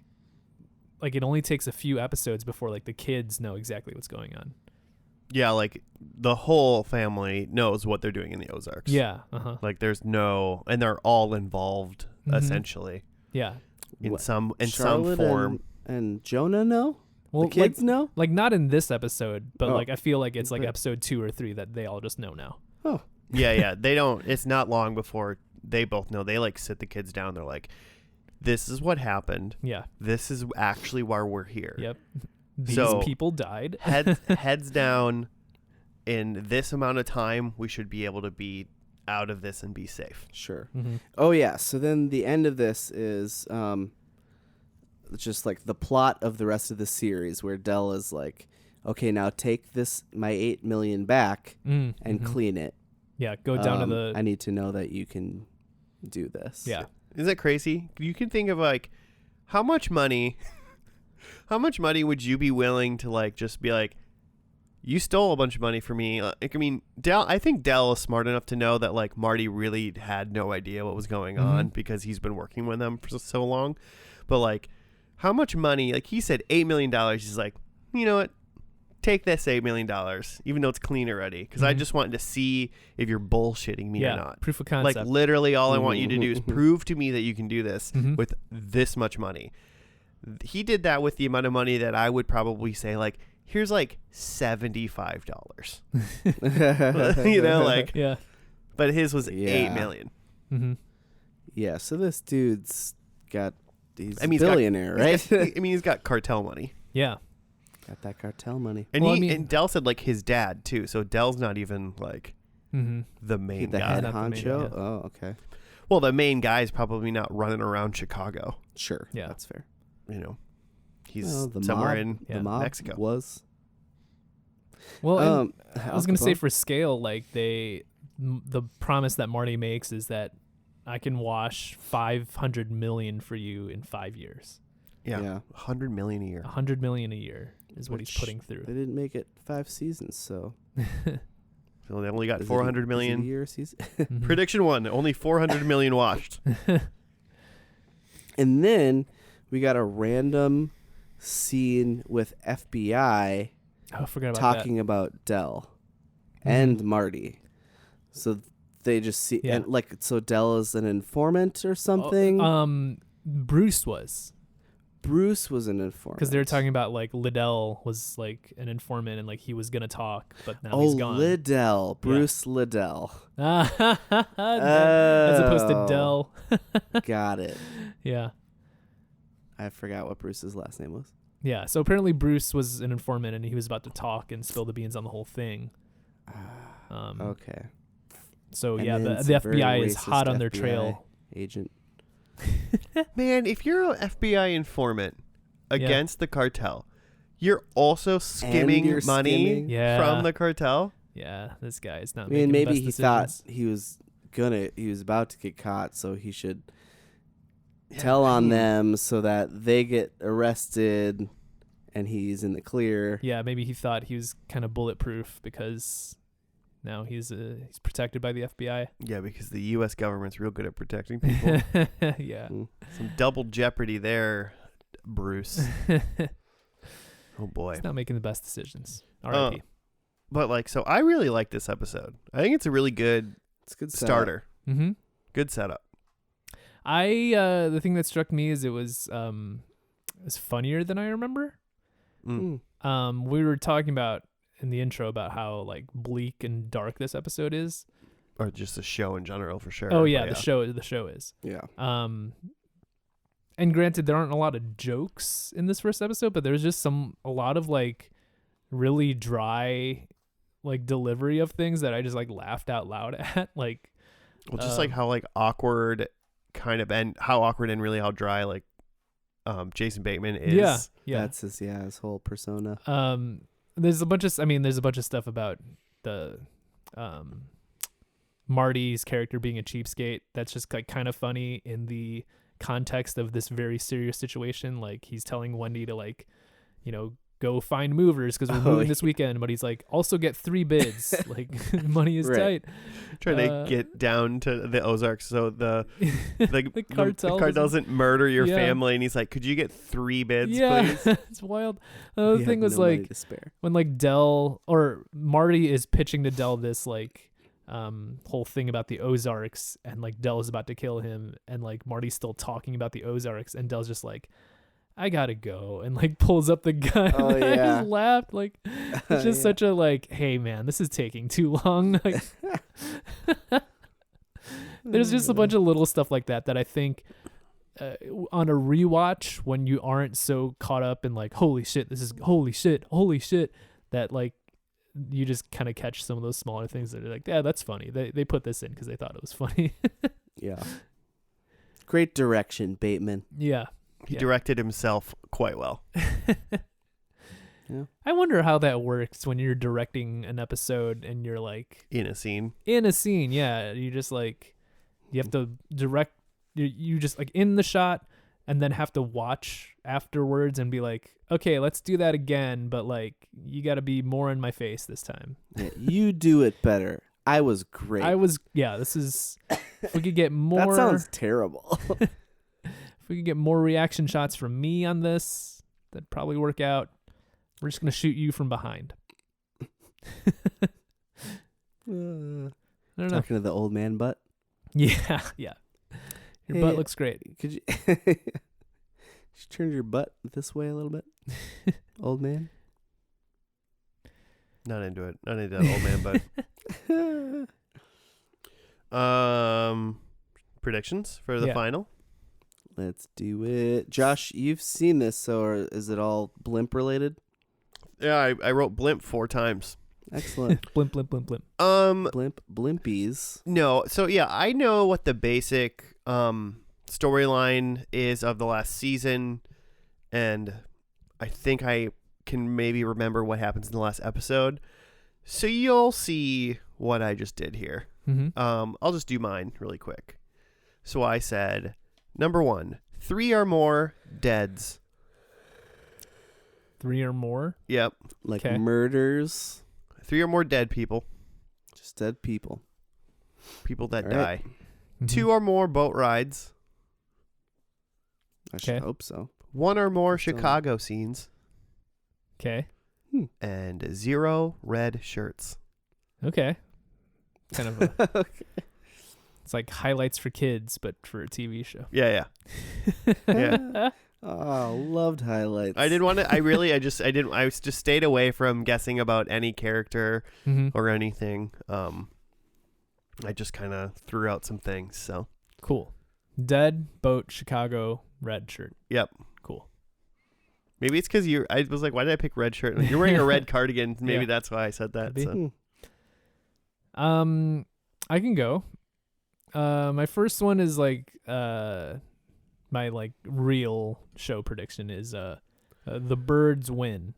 it only takes a few episodes before like the kids know exactly what's going on. Yeah, like the whole family knows what they're doing in the Ozarks. Yeah. Like there's and they're all involved essentially. Yeah. In some Charlotte form. And Jonah know? Well, the kids know? Like not in this episode, but like I feel like it's like episode 2 or 3 that they all just know now. Oh. Yeah. They don't. It's not long before they both know. They like sit the kids down. They're like, this is what happened. Yeah. This is actually why we're here. Yep. These people died. heads down. In this amount of time, we should be able to be out of this and be safe. Sure. Oh, yeah. So then the end of this is just like the plot of the rest of the series, where Del is like, okay, now take my $8 million back and clean it. Yeah, go down to the... I need to know that you can do this. Yeah. Isn't that crazy? You can think of like, how much money would you be willing to like just be like, you stole a bunch of money from me. I mean, I think Del is smart enough to know that like Marty really had no idea what was going on because he's been working with them for so long. But like, how much money? Like he said, $8 million. He's like, you know what? Take this $8 million, even though it's clean already, because I just wanted to see if you're bullshitting me or not. Proof of concept. Like literally, all I want you to do is prove to me that you can do this with this much money. He did that with the amount of money that I would probably say like, here's like $75. Like, yeah. But his was $8 million. Yeah. So this dude's got, he's a he's billionaire, right? He's got cartel money. Yeah. Got that cartel money. And Well, and Del said like his dad too. So Del's not even like Mm-hmm. the main The guy. head Not the main honcho. guy. Oh, okay. Well, the main guy is probably not running around Chicago. Sure. Yeah. That's fair. You know, he's Well, the somewhere mob- in Yeah. The mob Mexico. was. Well, and I was Al gonna say Capone? for scale, like the promise that Marty makes is that I can wash 500 million for you in 5 years. Yeah, Yeah. 100 million a year. 100 million a year is what he's Which putting through. They didn't make it 5 seasons, so. So they only got Is it 400 Is it million. a year season? Mhm. Prediction 1: only 400 million washed. And then we got a random scene with FBI Oh, I forgot about talking about Del and Marty. So they just see Yeah. and like so Del is an informant or that. something. Bruce was. Bruce was an informant Because they were talking about like Liddell was like an informant and like he was gonna talk, but now Oh, he's gone. Liddell, Bruce Liddell. As opposed to Dell. Got it. Yeah. I forgot what Bruce's last name was. Yeah. So apparently Bruce was an informant and he was about to talk and spill the beans on the whole thing. Okay. So And yeah, then the some very FBI is racist hot on their FBI trail. Agent. Man, if you're an FBI informant against the cartel, you're also skimming you're money skimming? Yeah. from the cartel. Yeah, this guy is not I mean, making maybe the he best thought decisions. he was about to get caught, so he should tell on them so that they get arrested and he's in the clear. Yeah, maybe he thought he was kind of bulletproof because now he's protected by the FBI. Yeah, because the U.S. government's real good at protecting people. Yeah. Mm. Some double jeopardy there, Bruce. Oh boy. He's not making the best decisions. R.I.P. But like, so I really like this episode. I think it's a really good It's a good setup. starter. Mm-hmm. Good setup. The thing that struck me is it was funnier than I remember. Mm. We were talking about in the intro about how like bleak and dark this episode is. Or just the show in general, for sure. Oh yeah, But the show is. Yeah. And granted, there aren't a lot of jokes in this first episode, but there's just a lot of like really dry like delivery of things that I just like laughed out loud at. Like, Well, just like how like awkward kind of, and how awkward and really how dry like Jason Bateman is. yeah. That's his whole persona. There's a bunch of stuff about the Marty's character being a cheapskate that's just like kind of funny in the context of this very serious situation. Like he's telling Wendy to like, go find movers because we're moving this weekend, but he's like, also get 3 bids. Like money is tight. Trying to get down to the Ozarks so the cartel doesn't murder your Yeah. family, and he's like, could you get 3 bids, Yeah, please? it's wild. The He thing had was no money like to spare. when like Del or Marty is pitching to Del this like whole thing about the Ozarks, and like Del is about to kill him, and like Marty's still talking about the Ozarks, and Del's just like, I gotta go, and like pulls up the gun. Oh, I yeah. just laughed. Like it's just such a like, hey man, this is taking too long. Like, there's just a bunch of little stuff like that I think on a rewatch, when you aren't so caught up in like, holy shit, holy shit, that like you just kind of catch some of those smaller things that are like, yeah, that's funny. They put this in because they thought it was funny. Yeah. Great direction, Bateman. Yeah. He directed himself quite well. Yeah. I wonder how that works when you're directing an episode and you're like In a scene. Yeah, you just like, you have to direct, you just like in the shot and then have to watch afterwards and be like, okay, let's do that again, but like you got to be more in my face this time. Yeah, you do it better. I was great. This is, if we could get more. That sounds terrible. If we could get more reaction shots from me on this, that'd probably work out. We're just going to shoot you from behind. I don't know. Talking to the old man butt. Yeah, yeah. Your butt looks great. Could you turn your butt this way a little bit, old man? Not into it. Not into that old man, but predictions for the final. Let's do it. Josh, you've seen this, or is it all blimp related? Yeah, I wrote blimp 4 times. Excellent. Blimp, blimp, blimp, blimp. Blimpies. No. So yeah, I know what the basic storyline is of the last season, and I think I can maybe remember what happens in the last episode. So you'll see what I just did here. Mm-hmm. I'll just do mine really quick. So I said, number 1, 3 or more deads. 3 or more? Yep. Like Okay. murders. 3 or more dead people. Just dead people. People that All die. right. Mhm. 2 or more boat rides. I should Okay. hope so. 1 or more Don't- Chicago scenes. Okay. And 0 red shirts. Okay. Kind of a, Okay. it's like highlights for kids, but for a TV show. Yeah. Yeah. Oh, loved highlights. I didn't want to. I just stayed away from guessing about any character Mm-hmm. or anything. I just kind of threw out some things. So, Cool. Dead, boat, Chicago, red shirt. yep. Cool. Maybe it's because I was like, why did I pick red shirt? Like, you're wearing a red cardigan. Maybe Yeah. that's why I said that. Could be. So. I can go. My first one is like my like real show prediction is the birds win.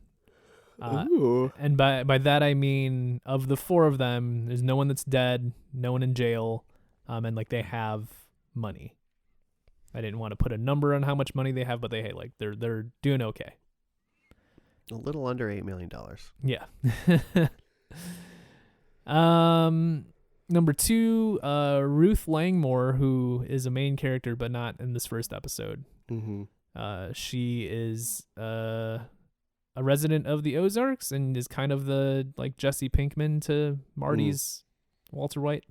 Ooh. And by that I mean of the 4 of them, there's no one that's dead, no one in jail, and like they have money. I didn't want to put a number on how much money they have, but they're doing okay. A little under $8 million. Yeah. Number 2, Ruth Langmore, who is a main character but not in this first episode. Mm-hmm. She is a resident of the Ozarks and is kind of the like Jesse Pinkman to Marty's Walter White.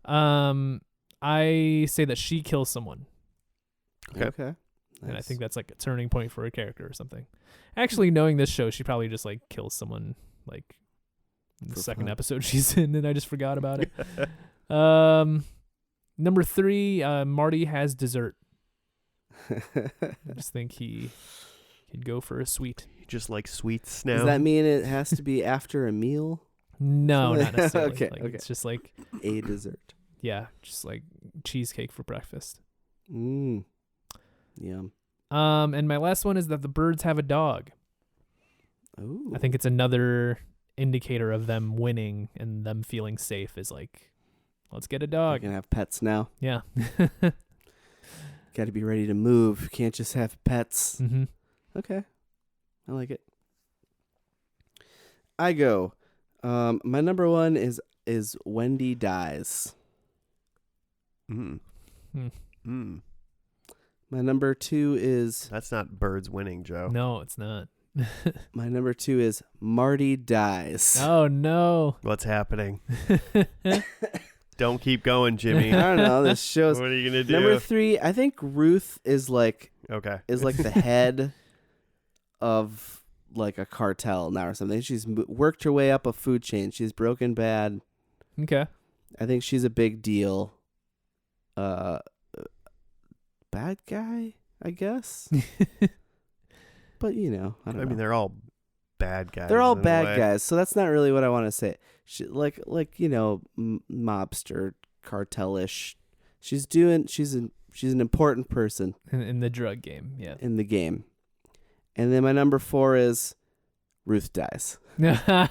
I say that she kills someone, Okay. and I think that's like a turning point for a character or something. Actually, knowing this show, she probably just like kills someone like in the For second fun. episode she's in, and I just forgot about it. Number 3, Marty has dessert. I just think he could go for a sweet. You just like sweets now. Does that mean it has to be after a meal? No, not necessarily. Okay, Like, okay. It's just like, A dessert. yeah, just like cheesecake for breakfast. Yum. And my last one is that the birds have a dog. Ooh. I think it's another indicator of them winning and them feeling safe is like, let's get a you dog. can have pets now. Yeah. Got to be ready to move. Can't just have pets. Mm-hmm. Okay. I like it. I go. My number 1 is Wendy dies. Mm. Hmm. Mm. My number 2 is That's not birds winning, Joe. No, it's not. my number 2 is Marty dies. Oh, no. What's happening? Don't keep going, Jimmy. I don't know. This show's What are you gonna do? number 3. I think Ruth is like Okay. the head of like a cartel now or something. She's worked her way up a food chain. She's broken bad. Okay. I think she's a big deal. Bad guy, I guess. But I don't know. I mean, they're all bad guys. They're all in a bad way. guys, so that's not really what I want to say. She, like mobster, cartelish. She's an important person In the drug game, yeah. in the game. And then my number 4 is Ruth dies. Got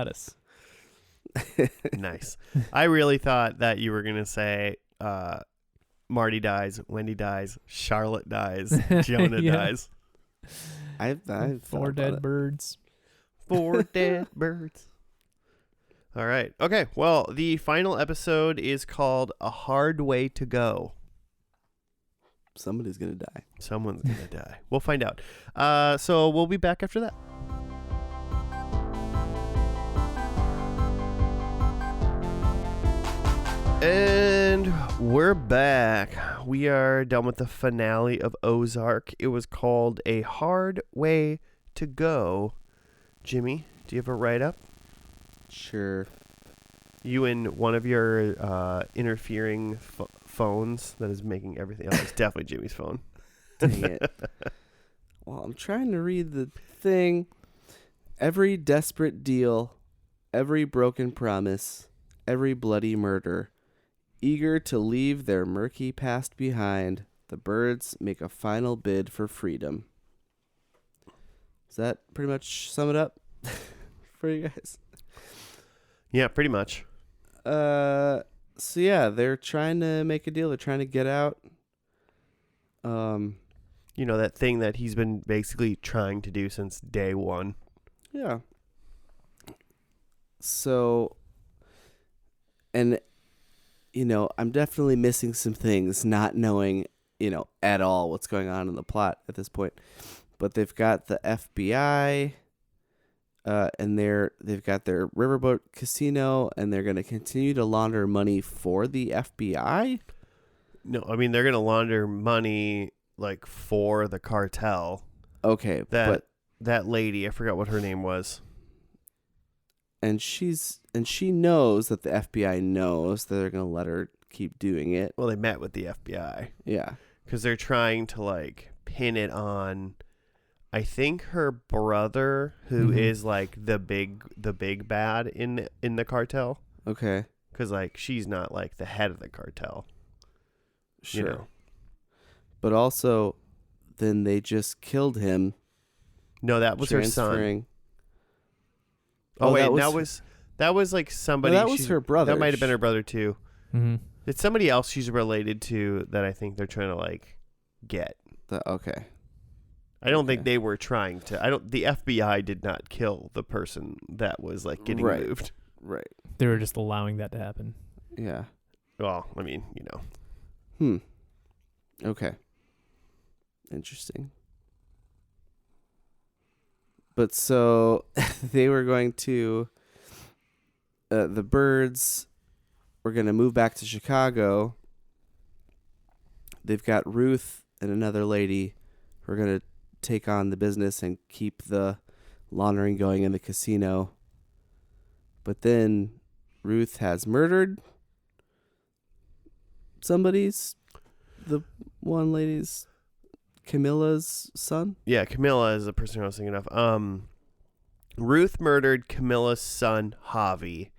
us. Nice. I really thought that you were gonna say Marty dies, Wendy dies, Charlotte dies, Jonah Yeah. dies. I 4 dead birds. 4 dead birds. All right. Okay. Well, the final episode is called A Hard Way to Go. Somebody's gonna die. Someone's going to die. We'll find out. So we'll be back after that. And we're back. We are done with the finale of Ozark. It was called A Hard Way to Go. Jimmy, do you have a write-up? Sure. You and one of your interfering phones that is making everything. Oh, it's definitely Jimmy's phone. Dang it. Well, I'm trying to read the thing. Every desperate deal, every broken promise, every bloody murder. Eager to leave their murky past behind, the birds make a final bid for freedom. Does that pretty much sum it up for you guys? Yeah, pretty much. So yeah, they're trying to make a deal. They're trying to get out. You know, that thing that he's been basically trying to do since day one. Yeah. So, and, you know, I'm definitely missing some things, not knowing, you know, at all what's going on in the plot at this point. But they've got the FBI, and they've got their riverboat casino, and they're going to continue to launder money for the FBI. No, I mean, they're going to launder money, like, for the cartel. Okay, That lady, I forgot what her name was. And she knows that the FBI knows that they're going to let her keep doing it. Well, they met with the FBI. Yeah. Because they're trying to, like, pin it on, I think, her brother, who is, like, the big bad in the cartel. Okay. Because, like, she's not, like, the head of the cartel. Sure. You know? But also, then they just killed him. No, that was her son. Transferring. Oh, wait, that was like somebody. No, that was her brother. That might have been her brother too. Mm-hmm. It's somebody else she's related to that I think they're trying to like get. Okay. I don't think they were trying to. The FBI did not kill the person that was like getting moved. Right. They were just allowing that to happen. Yeah. Well, I mean, you know. Okay. Interesting. But so they were going to, the birds were going to move back to Chicago. They've got Ruth and another lady who are going to take on the business and keep the laundering going in the casino. But then Ruth has murdered the one lady's, Camilla's son? Yeah, Camilla is the person I was thinking of. Ruth murdered Camilla's son, Javi.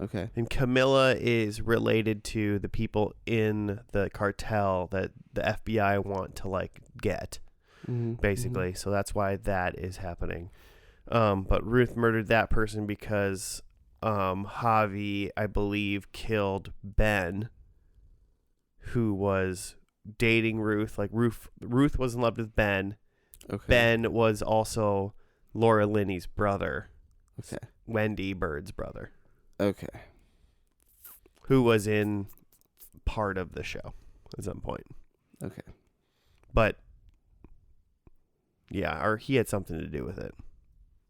Okay. And Camilla is related to the people in the cartel that the FBI want to, like, get, basically. So that's why that is happening. But Ruth murdered that person because Javi, I believe, killed Ben, who was dating Ruth. Like, Ruth was in love with Ben. Okay. Ben was also Laura Linney's brother. Okay. Wendy Bird's brother. Okay. Who was in part of the show at some point. Okay. But, yeah, or he had something to do with it.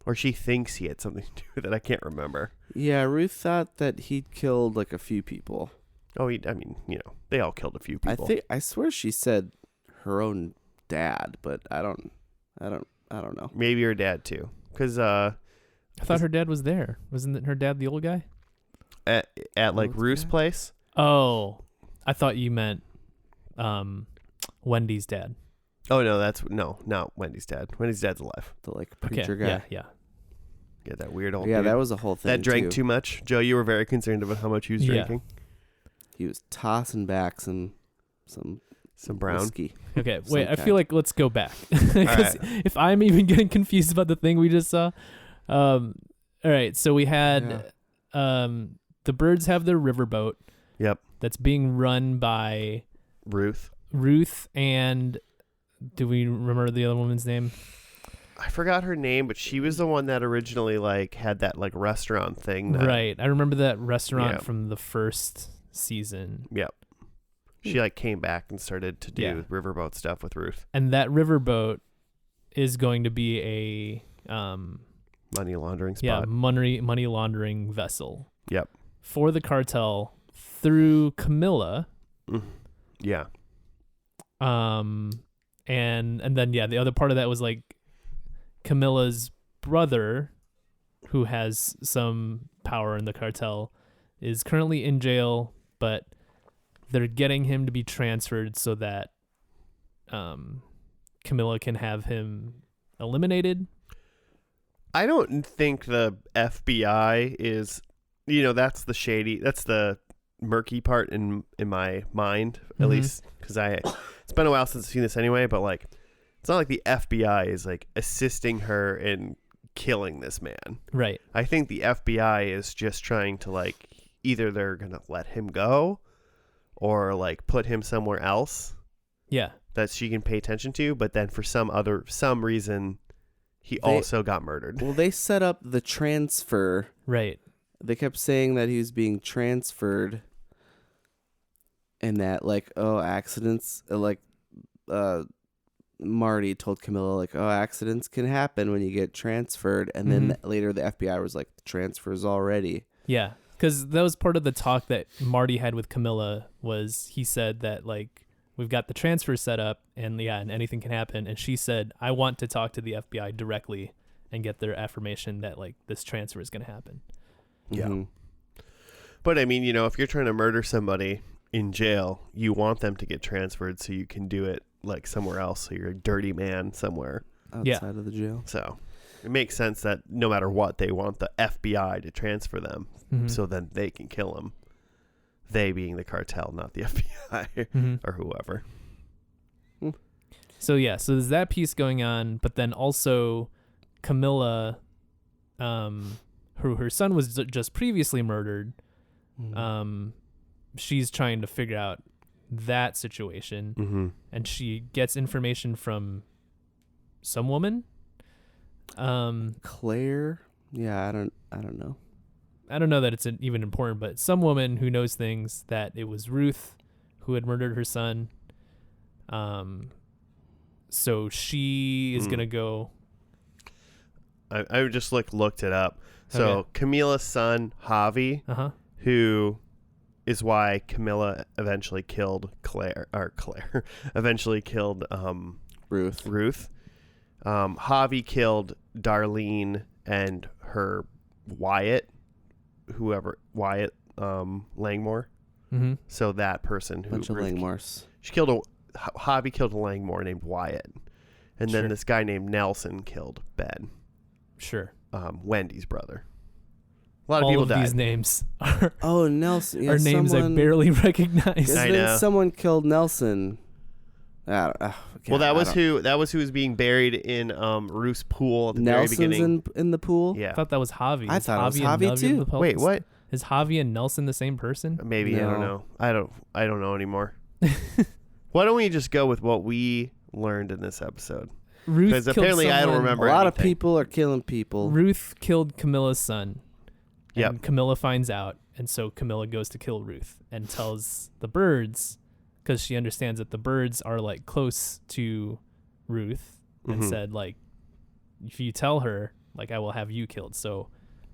Or she thinks he had something to do with it. I can't remember. Yeah, Ruth thought that he'd killed like a few people. Oh, I mean, you know, they all killed a few people. I swear she said her own dad, but I don't know. Maybe her dad too. Because I thought her dad was there. Wasn't her dad the old guy? At like Ruth's place? Oh, I thought you meant Wendy's dad. Oh, no, not Wendy's dad. Wendy's dad's alive. The like preacher guy. Yeah. Yeah, that weird old Yeah, dude. that was a whole thing. That drank too much. Joe, you were very concerned about how much he was drinking. He was tossing back some brown whiskey. Okay, wait, I kind. feel like let's go back. Because if I'm even getting confused about the thing we just saw. All right, so we had the birds have their riverboat. Yep. That's being run by Ruth and do we remember the other woman's name? I forgot her name, but she was the one that originally like had that like restaurant thing. Right. I remember that restaurant from the first season. Yep. She like came back and started to do riverboat stuff with Ruth. And that riverboat is going to be a money laundering spot. Yeah, money laundering vessel. Yep. For the cartel through Camilla. Yeah. And then the other part of that was like Camilla's brother, who has some power in the cartel, is currently in jail, but they're getting him to be transferred so that Camilla can have him eliminated? I don't think the FBI is, that's the murky part in my mind, at least, because it's been a while since I've seen this anyway, but like, it's not like the FBI is like assisting her in killing this man. Right. I think the FBI is just trying to like, either they're going to let him go or like put him somewhere else. Yeah. That she can pay attention to, but then for some reason he also got murdered. Well, they set up the transfer. Right. They kept saying that he was being transferred and that like, accidents, Marty told Camilla like, accidents can happen when you get transferred, and then later the FBI was like, the transfer's already. Yeah. Because that was part of the talk that Marty had with Camilla, was he said that like, we've got the transfer set up and anything can happen. And she said, I want to talk to the FBI directly and get their affirmation that like this transfer is going to happen. Yeah. Mm-hmm. But I mean, if you're trying to murder somebody in jail, you want them to get transferred so you can do it like somewhere else. So you're a dirty man somewhere Outside of the jail. So it makes sense that no matter what, they want the FBI to transfer them so then they can kill him. They being the cartel, not the FBI or whoever. So there's that piece going on, but then also Camilla, her son was just previously murdered. She's trying to figure out that situation, and she gets information from some woman. Claire? Yeah, I don't know. I don't know that it's even important, but some woman who knows things, that it was Ruth who had murdered her son. So she is gonna go. I just looked it up. So Okay. Camilla's son Javi, who is why Camilla eventually killed Claire eventually killed Ruth. Javi killed Darlene and her Wyatt Langmore. So that person who Bunch of Ruth, Langmores. Javi killed a Langmore named Wyatt, and then this guy named Nelson killed Ben. Sure. Wendy's brother. A lot of All people of died. these names are Nelson. Yeah, names I barely recognize. I know. Someone killed Nelson. Well, that was who was being buried in Ruth's pool at the very beginning. Nelson's in the pool. Yeah. I thought that was Javi. I Is thought it was and Javi Nelson too. the Wait, what? Is Javi and Nelson the same person? Maybe. I don't No. know. I don't know anymore. Why don't we just go with what we learned in this episode? Ruth Because killed apparently I don't someone- remember A lot of anything. people are killing people. Ruth killed Camilla's son. Yep. And Camilla finds out, and so Camilla goes to kill Ruth and tells the birds, because she understands that the birds are like close to Ruth, and said like, if you tell her, like, I will have you killed. So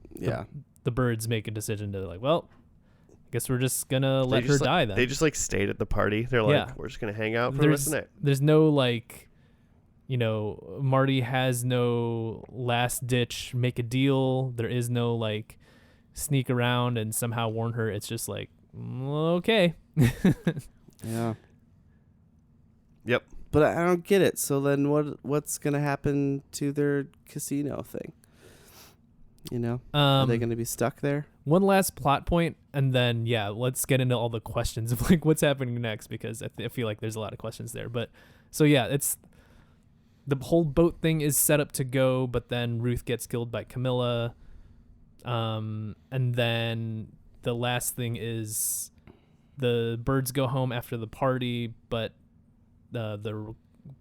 the birds make a decision to like, well, I guess we're just gonna let her die then. They just like stayed at the party. They're like, we're just gonna hang out for the rest of the night. There's no like, Marty has no last ditch make a deal. There is no like sneak around and somehow warn her. It's just like, okay. Yeah. Yep. But I don't get it. So then what's going to happen to their casino thing? Are they going to be stuck there? One last plot point, and then let's get into all the questions of like what's happening next, because I feel like there's a lot of questions there. But so it's the whole boat thing is set up to go, but then Ruth gets killed by Camilla. And then the last thing is the birds go home after the party, but the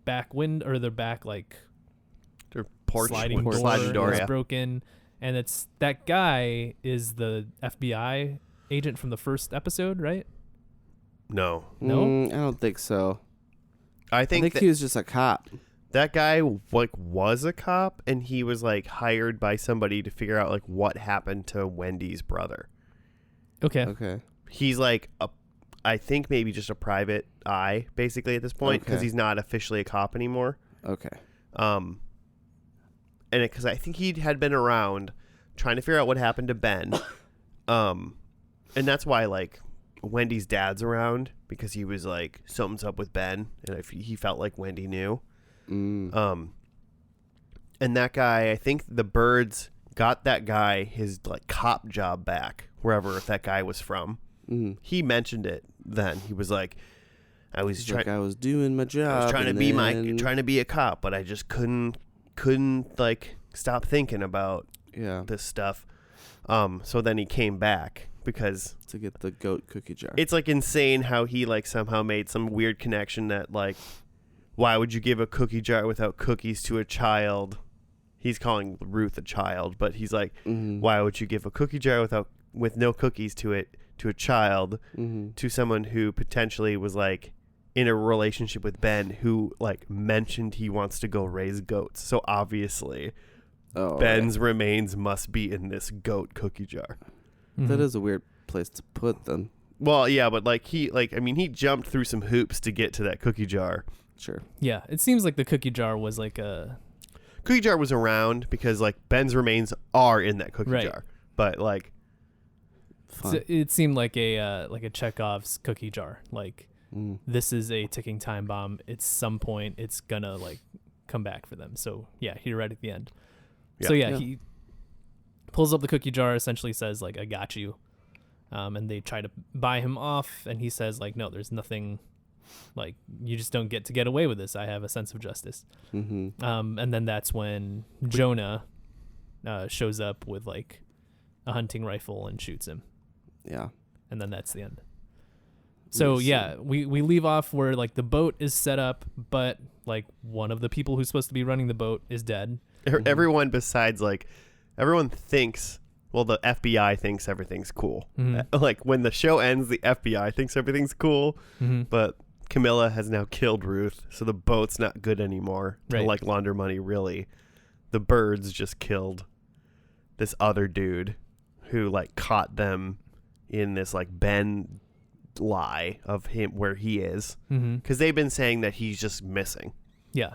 back wind or their back like Their porch sliding door is broken, and it's that guy is the FBI agent from the first episode, right? No. I don't think so. I I think he was just a cop. that guy like was a cop, and he was like hired by somebody to figure out like what happened to Wendy's brother. Okay. He's like I think maybe just a private eye basically at this point, because he's not officially a cop anymore. Okay. And because I think he had been around trying to figure out what happened to Ben. And that's why like Wendy's dad's around, because he was like, something's up with Ben, and if he felt like Wendy knew. And that guy, I think the birds got that guy his like cop job back, wherever that guy was from. He mentioned it then. He was like, I was doing my job. I was trying to be a cop, but I just couldn't like stop thinking about this stuff. So then he came back because to get the goat cookie jar. It's like insane how he like somehow made some weird connection that like, why would you give a cookie jar without cookies to a child? He's calling Ruth a child, but he's like, why would you give a cookie jar with no cookies to it to a child, to someone who potentially was like in a relationship with Ben, who like mentioned he wants to go raise goats. So obviously Ben's remains must be in this goat cookie jar. That is a weird place to put them. Well, yeah, but like he jumped through some hoops to get to that cookie jar. Sure. Yeah, it seems like the cookie jar was like a... Cookie jar was around because like Ben's remains are in that cookie jar, but like so it seemed like a Chekhov's cookie jar. Like this is a ticking time bomb. At some point, it's gonna like come back for them. So yeah, here right at the end. Yeah. So he pulls up the cookie jar. Essentially says like, "I got you," and they try to buy him off, and he says like, "No, there's nothing." Like, you just don't get away with this. I have a sense of justice. And then that's when Jonah shows up with like a hunting rifle and shoots him. Yeah. And then that's the end. So we leave off where like the boat is set up, but like one of the people who's supposed to be running the boat is dead. Everyone besides like everyone thinks, well, the FBI thinks everything's cool. Like when the show ends, the FBI thinks everything's cool, but Camilla has now killed Ruth, so the boat's not good anymore to like launder money, really. The birds just killed this other dude who like caught them in this like Ben lie of him where he is, because they've been saying that he's just missing. Yeah.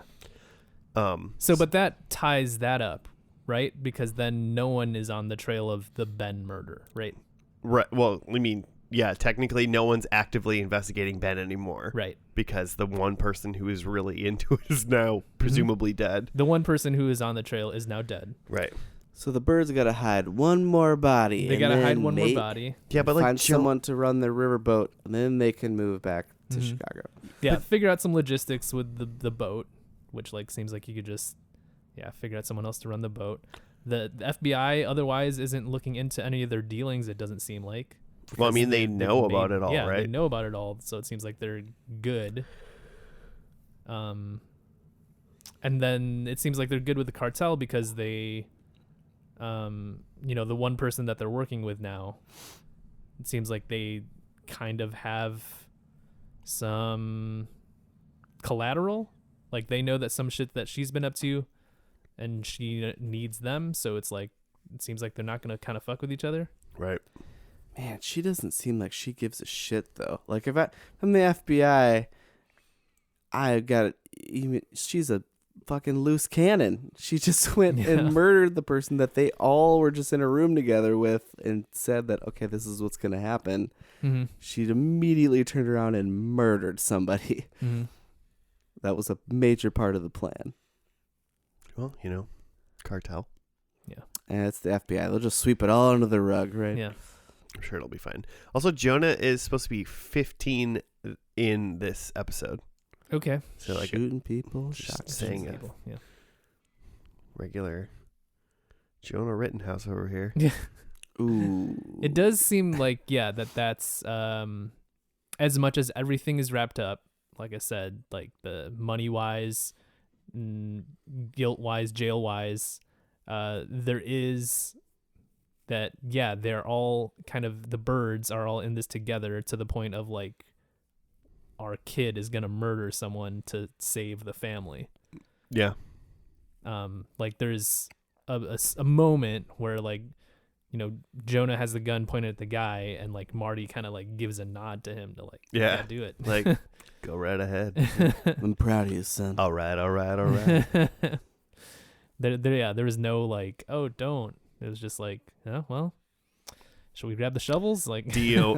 But that ties that up, right? Because then no one is on the trail of the Ben murder, right? Right. Well, I mean, yeah, technically no one's actively investigating Ben anymore. Right. Because the one person who is really into it is now presumably dead. The one person who is on the trail is now dead. Right. So the birds got to hide one more body. They got to hide one more body. Yeah, but like find someone to run their riverboat, and then they can move back to Chicago. Yeah, figure out some logistics with the boat, which like seems like you could just figure out someone else to run the boat. The FBI otherwise isn't looking into any of their dealings, it doesn't seem like. Well, I mean, they know about it all, right? Yeah, they know about it all, so it seems like they're good. And then it seems like they're good with the cartel because they, the one person that they're working with now, it seems like they kind of have some collateral. Like they know that some shit that she's been up to, and she needs them, so it's like, it seems like they're not going to kind of fuck with each other. Right. Man, she doesn't seem like she gives a shit though. Like if I'm the FBI, she's a fucking loose cannon. She just went and murdered the person that they all were just in a room together with and said that, okay, this is what's going to happen. She'd immediately turned around and murdered somebody. That was a major part of the plan. Well, cartel. Yeah. And it's the FBI. They'll just sweep it all under the rug, right? Yeah. I'm sure it'll be fine. Also, Jonah is supposed to be 15 in this episode. Okay. So like shooting people, saying people. Yeah. Regular Jonah Rittenhouse over here. Yeah. Ooh. It does seem like that's as much as everything is wrapped up. Like I said, like the money wise, guilt wise, jail wise, there is. That they're all kind of, the birds are all in this together to the point of like our kid is gonna murder someone to save the family. Yeah. Like there's a moment where like Jonah has the gun pointed at the guy and like Marty kind of like gives a nod to him to like do it, like go right ahead. I'm proud of you, son. All right. There was no like, oh, don't. It was just like, oh, well, should we grab the shovels? Like, do you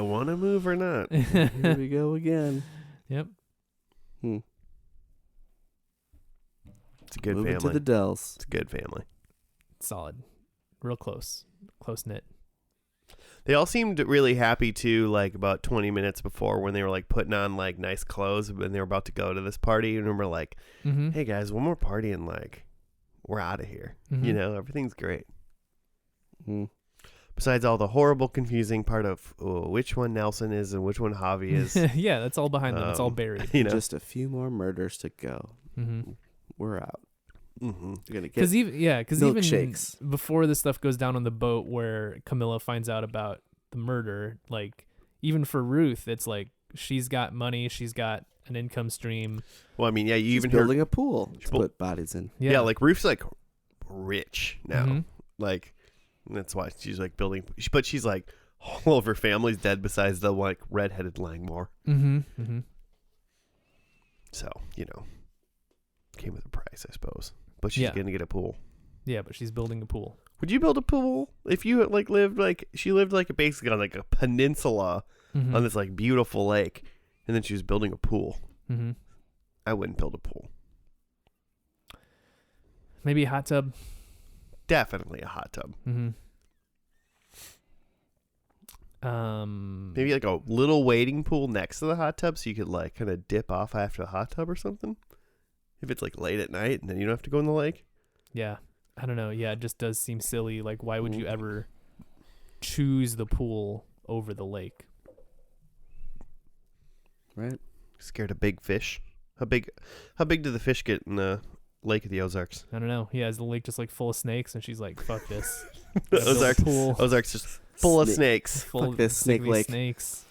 want to move or not? Here we go again. Yep. It's a good Moving family. to the Dells. It's a good family. Solid. Real close. Close knit. They all seemed really happy too, like about 20 minutes before when they were like putting on like nice clothes when they were about to go to this party. And we're like, hey guys, one more party and like we're out of here. You know, everything's great. Besides all the horrible, confusing part of which one Nelson is and which one Javi is. Yeah, that's all behind them. It's all buried. You know? Just a few more murders to go. We're out. We're gonna get Because even milkshakes. before this stuff goes down on the boat where Camilla finds out about the murder, like even for Ruth, it's like she's got money, she's got an income stream. Well, I mean, yeah, you She's even building heard, a pool to put bodies in. yeah, like Ruth's like rich now, like that's why she's like building. But she's like all of her family's dead besides the like redheaded Langmore. So you know, came with a price, I suppose. But she's gonna get a pool. Yeah, but she's building a pool. Would you build a pool if you like lived like she lived like basically on like a peninsula on this like beautiful lake, and then she was building a pool? I wouldn't build a pool. Maybe a hot tub. Definitely a hot tub. Maybe like a little wading pool next to the hot tub, so you could like kind of dip off after the hot tub or something. If it's like late at night and then you don't have to go in the lake. Yeah. I don't know. Yeah, it just does seem silly. Like, why would you ever choose the pool over the lake? Right. Scared of big fish? How big do the fish get in the Lake of the Ozarks? I don't know. Yeah, is the lake just like full of snakes? And she's like, "Fuck this." Ozark's just full of snakes. Full Fuck this of snake lake. Snakes.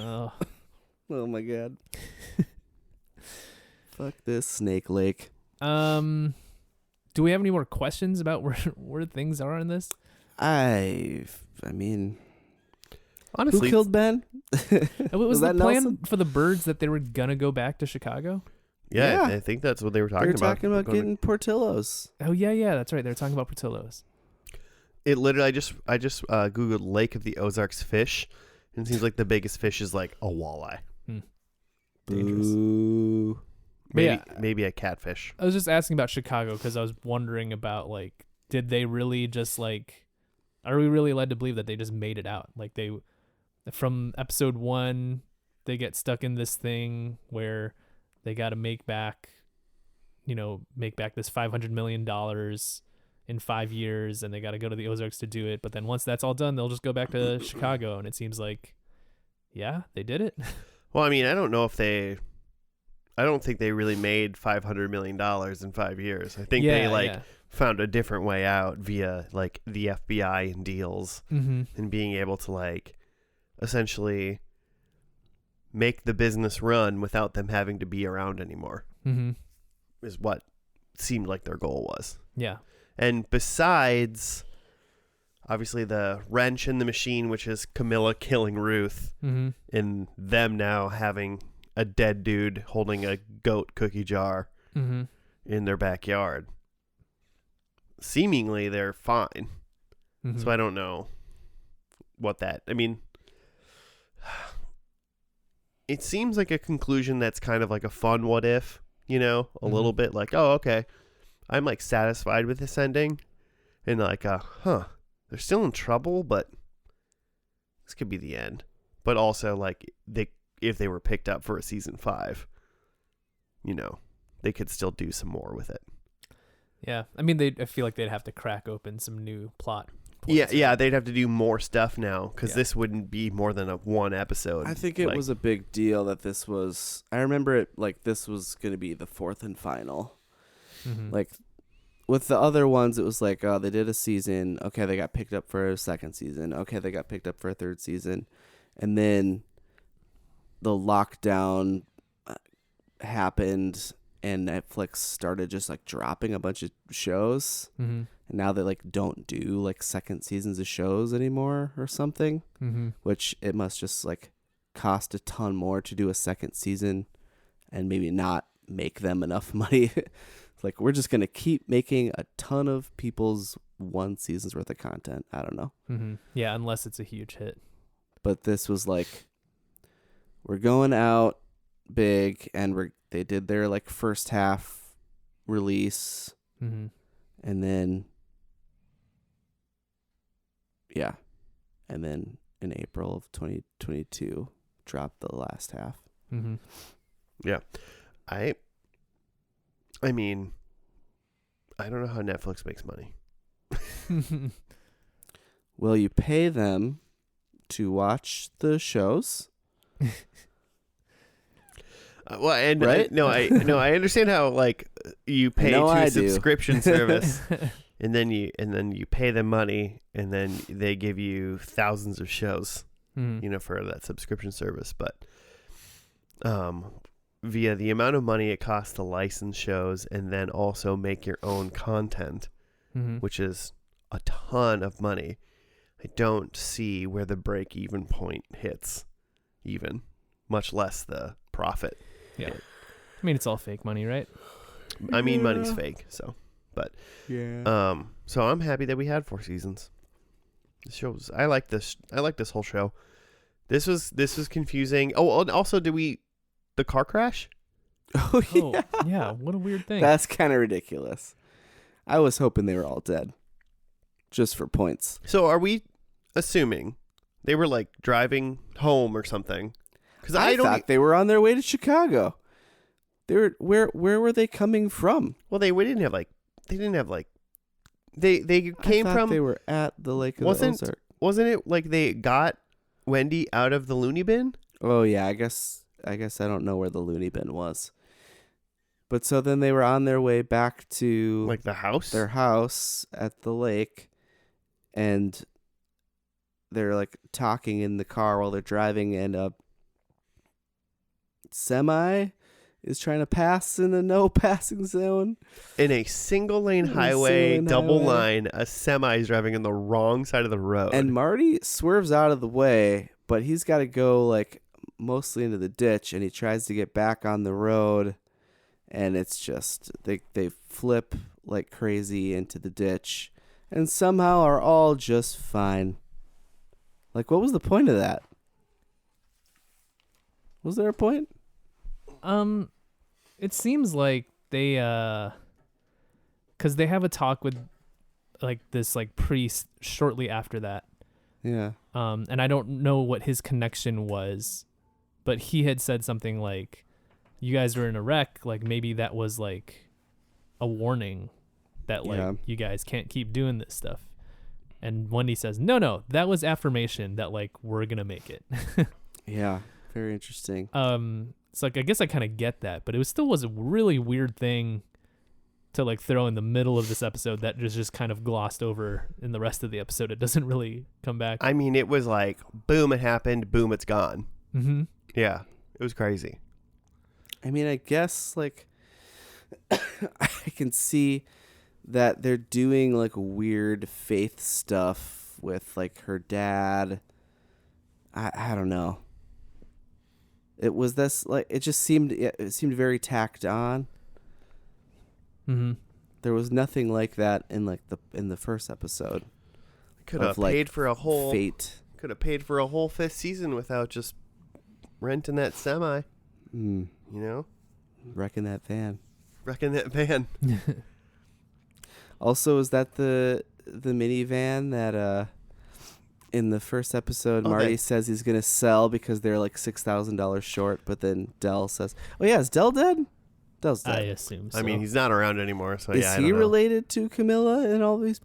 Oh my god. Fuck this snake lake. Do we have any more questions about where things are in this? I mean, honestly, who killed Ben? Was the that plan Nelson? for the birds that they were gonna go back to Chicago? Yeah, Yeah. I think that's what they were talking They're about. talking about getting Portillo's. Oh yeah, that's right. They're talking about Portillo's. It literally, I just googled Lake of the Ozarks fish, and it seems like the biggest fish is like a walleye. Dangerous. Boo. Maybe a catfish. I was just asking about Chicago because I was wondering about like, did they really just like, are we really led to believe that they just made it out? Like they, from episode 1, they get stuck in this thing where they got to make back this $500 million in 5 years, and they got to go to the Ozarks to do it. But then once that's all done, they'll just go back to Chicago, and it seems like, yeah, they did it. Well, I mean, I don't think they really made $500 million in 5 years. I think they found a different way out via like the FBI and deals and being able to like essentially make the business run without them having to be around anymore is what seemed like their goal was. Yeah. And besides, obviously, the wrench in the machine, which is Camilla killing Ruth, and them now having a dead dude holding a goat cookie jar in their backyard. Seemingly, they're fine. So I don't know what that... I mean, it seems like a conclusion that's kind of like a fun what if, you know? A little bit like, oh, okay. I'm like satisfied with this ending. And like, they're still in trouble, but this could be the end. But also, like, if they were picked up for a season 5, you know, they could still do some more with it. Yeah, I mean, I feel like they'd have to crack open some new plot points. Yeah, they'd have to do more stuff now because this wouldn't be more than one episode. I think it was a big deal that this was. I remember it like this was going to be the 4th and final. Like with the other ones, it was like, oh, they did a season. Okay, they got picked up for a 2nd season. Okay, they got picked up for a 3rd season, and then the lockdown happened. And Netflix started just like dropping a bunch of shows, and now they like don't do like 2nd seasons of shows anymore or something. Which it must just like cost a ton more to do a 2nd season, and maybe not make them enough money. Like we're just gonna keep making a ton of people's 1 season's worth of content. I don't know. Yeah, unless it's a huge hit. But this was like, we're going out big, and they did their like first half release, Mm-hmm. and then and then in April of 2022, drop the last half. Mm-hmm. Yeah. I mean, I don't know how Netflix makes money. Well, you pay them to watch the shows. Right? I understand how like you pay to a subscription service, and then you pay them money, and then they give you thousands of shows, for that subscription service. But via the amount of money it costs to license shows and then also make your own content, which is a ton of money, I don't see where the break-even point hits, even, much less the profit. Yeah. I mean, it's all fake money, right? I mean, money's fake, so. But, yeah. so I'm happy that we had 4 seasons. The shows, I like this whole show. This was confusing. Oh, and also, the car crash? Oh, yeah. Oh, yeah. What a weird thing. That's kind of ridiculous. I was hoping they were all dead. Just for points. So are we assuming they were like driving home or something? Because I thought they were on their way to Chicago. They were where were they coming from? Well, they came from. They were at the Lake of the Ozark. Wasn't it like they got Wendy out of the loony bin? Oh yeah, I guess I don't know where the loony bin was. But so then they were on their way back to like the house, their house at the lake, and they're like talking in the car while they're driving, and a semi is trying to pass in a no passing zone. In a single lane highway, double line, a semi is driving on the wrong side of the road. And Marty swerves out of the way, but he's got to go like mostly into the ditch, and he tries to get back on the road, and it's just they flip like crazy into the ditch and somehow are all just fine. Like, what was the point of that? Was there a point? It seems like they, cause they have a talk with like this like priest shortly after that. Yeah. And I don't know what his connection was, but he had said something like, you guys were in a wreck. Like maybe that was like a warning that like you guys can't keep doing this stuff. And Wendy says, no, that was affirmation that like, we're going to make it. Yeah. Very interesting. It's like, I guess I kind of get that, but it still was a really weird thing to like throw in the middle of this episode that just kind of glossed over in the rest of the episode. It doesn't really come back. I mean, it was like, boom, it happened. Boom, it's gone. Mm-hmm. Yeah. It was crazy. I mean, I guess like I can see that they're doing like weird faith stuff with like her dad. I don't know. It was this like it seemed very tacked on. Mm-hmm. There was nothing like that in the first episode. Could have paid for a whole fate. Could have paid for a whole 5th season without just renting that semi. You know, wrecking that van. Also, is that the minivan that in the first episode Marty says he's gonna sell because they're like $6,000 short, but then Del says, "Oh yeah, is Del dead?" Del's dead. I assume so. I mean, he's not around anymore, so is he related to Camilla and all these?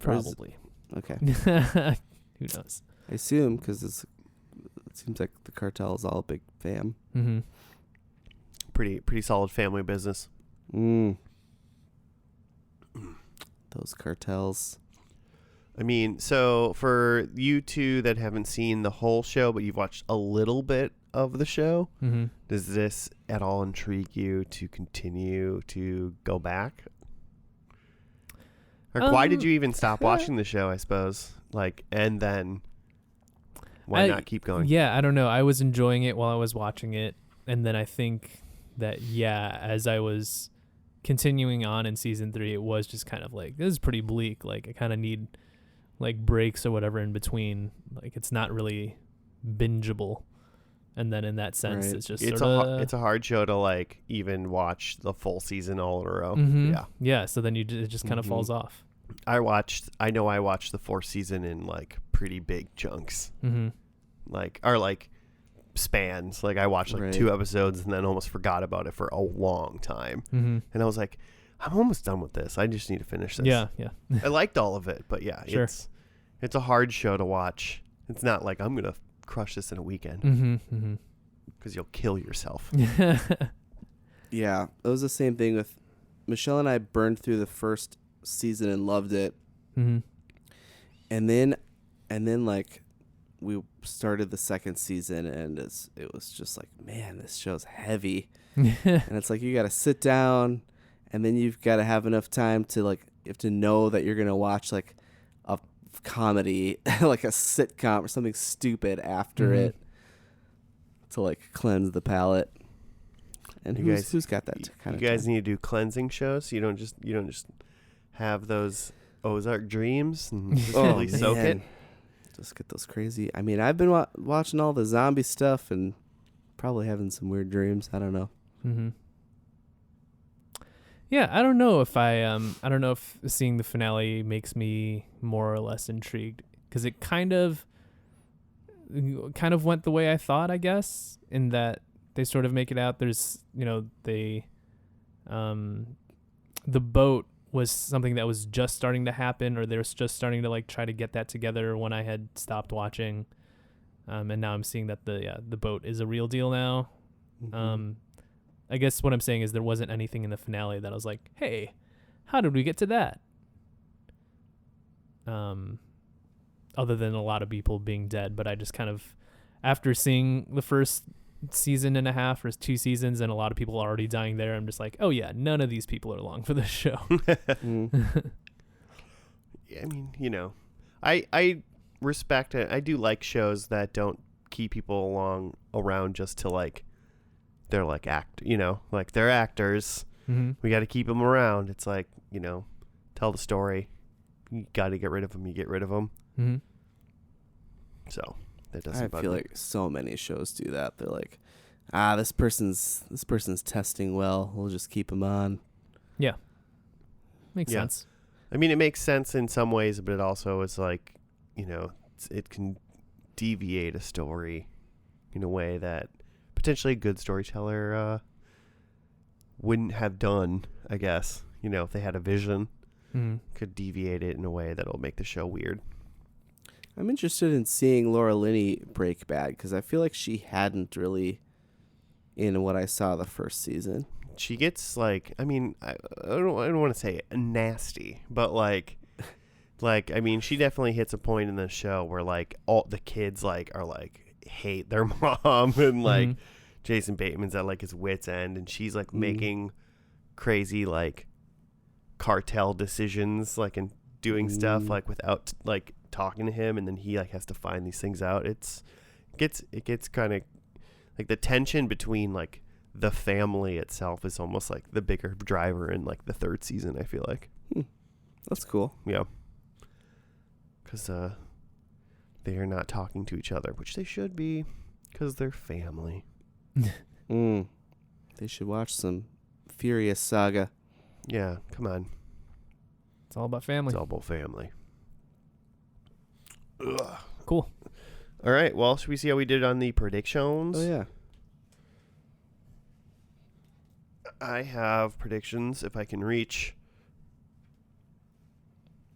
Probably. Okay. Who knows? I assume because it seems like the cartel is all a big fam. Mm-hmm. Pretty solid family business. Those cartels. I mean, so for you two that haven't seen the whole show, but you've watched a little bit of the show, does this at all intrigue you to continue to go back? Or why did you even stop watching the show, I suppose? Like, and then why not keep going? Yeah, I don't know. I was enjoying it while I was watching it. And then I think that, as I was continuing on in season 3, it was just kind of like, this is pretty bleak. Like, I kind of need like breaks or whatever in between. Like, it's not really bingeable. And then in that sense, Right. it's just It's a hard show to like even watch the full season all in a row. Yeah. Yeah. So then it just kind of falls off. I watched the fourth season in like pretty big chunks, like spans. Like I watched like 2 episodes and then almost forgot about it for a long time. And I was like, I'm almost done with this. I just need to finish this. Yeah. I liked all of it, but yeah, Sure. it's a hard show to watch. It's not like I'm gonna crush this in a weekend because you'll kill yourself. Yeah, it was the same thing with Michelle and I. Burned through the first season and loved it, and then like we started the second season and it was just like, man, this show's heavy. And it's like you got to sit down, and then you've got to have enough time to like, you have to know that you're gonna watch like a comedy, like a sitcom or something stupid after it, to like cleanse the palate. And who's got that kind of? You guys time? need to do cleansing shows. You don't just have those Ozark dreams and just really soak it. Just get those crazy. I mean, I've been watching all the zombie stuff and probably having some weird dreams. I don't know. Yeah, I don't know if I don't know if seeing the finale makes me more or less intrigued, because it kind of went the way I thought, I guess, in that they sort of make it out. There's, the boat was something that was just starting to happen, or they were just starting to like try to get that together when I had stopped watching, and now I'm seeing that the boat is a real deal now. I guess what I'm saying is there wasn't anything in the finale that I was like, hey, how did we get to that? Other than a lot of people being dead, but I just kind of, after seeing the first season and a half or 2 seasons and a lot of people already dying there, I'm just like, oh yeah, none of these people are along for this show. Yeah, I mean, I respect it. I do like shows that don't keep people around just to like, they're like like they're actors. We got to keep them around. It's like, tell the story. You got to get rid of them. You get rid of them. So that doesn't. I feel like so many shows do that. They're like, this person's testing well. We'll just keep him on. Yeah, makes sense. I mean, it makes sense in some ways, but it also is like, it can deviate a story in a way that potentially a good storyteller wouldn't have done, I guess. If they had a vision, could deviate it in a way that'll make the show weird. I'm interested in seeing Laura Linney break bad, because I feel like she hadn't really in what I saw the first season. She gets like, I mean, I don't want to say nasty, but like I mean, she definitely hits a point in the show where like all the kids like are like hate their mom, and like Jason Bateman's at like his wit's end, and she's like making crazy like cartel decisions, like, and doing stuff like without like talking to him, and then he like has to find these things out. It gets kind of like the tension between like the family itself is almost like the bigger driver in like the 3rd season, I feel like. That's cool. Yeah, because they are not talking to each other, which they should be, because they're family. They should watch some Furious Saga. Yeah, come on. It's all about family. It's all about family. Ugh. Cool. All right, well, should we see how we did on the predictions? Oh, yeah. I have predictions if I can reach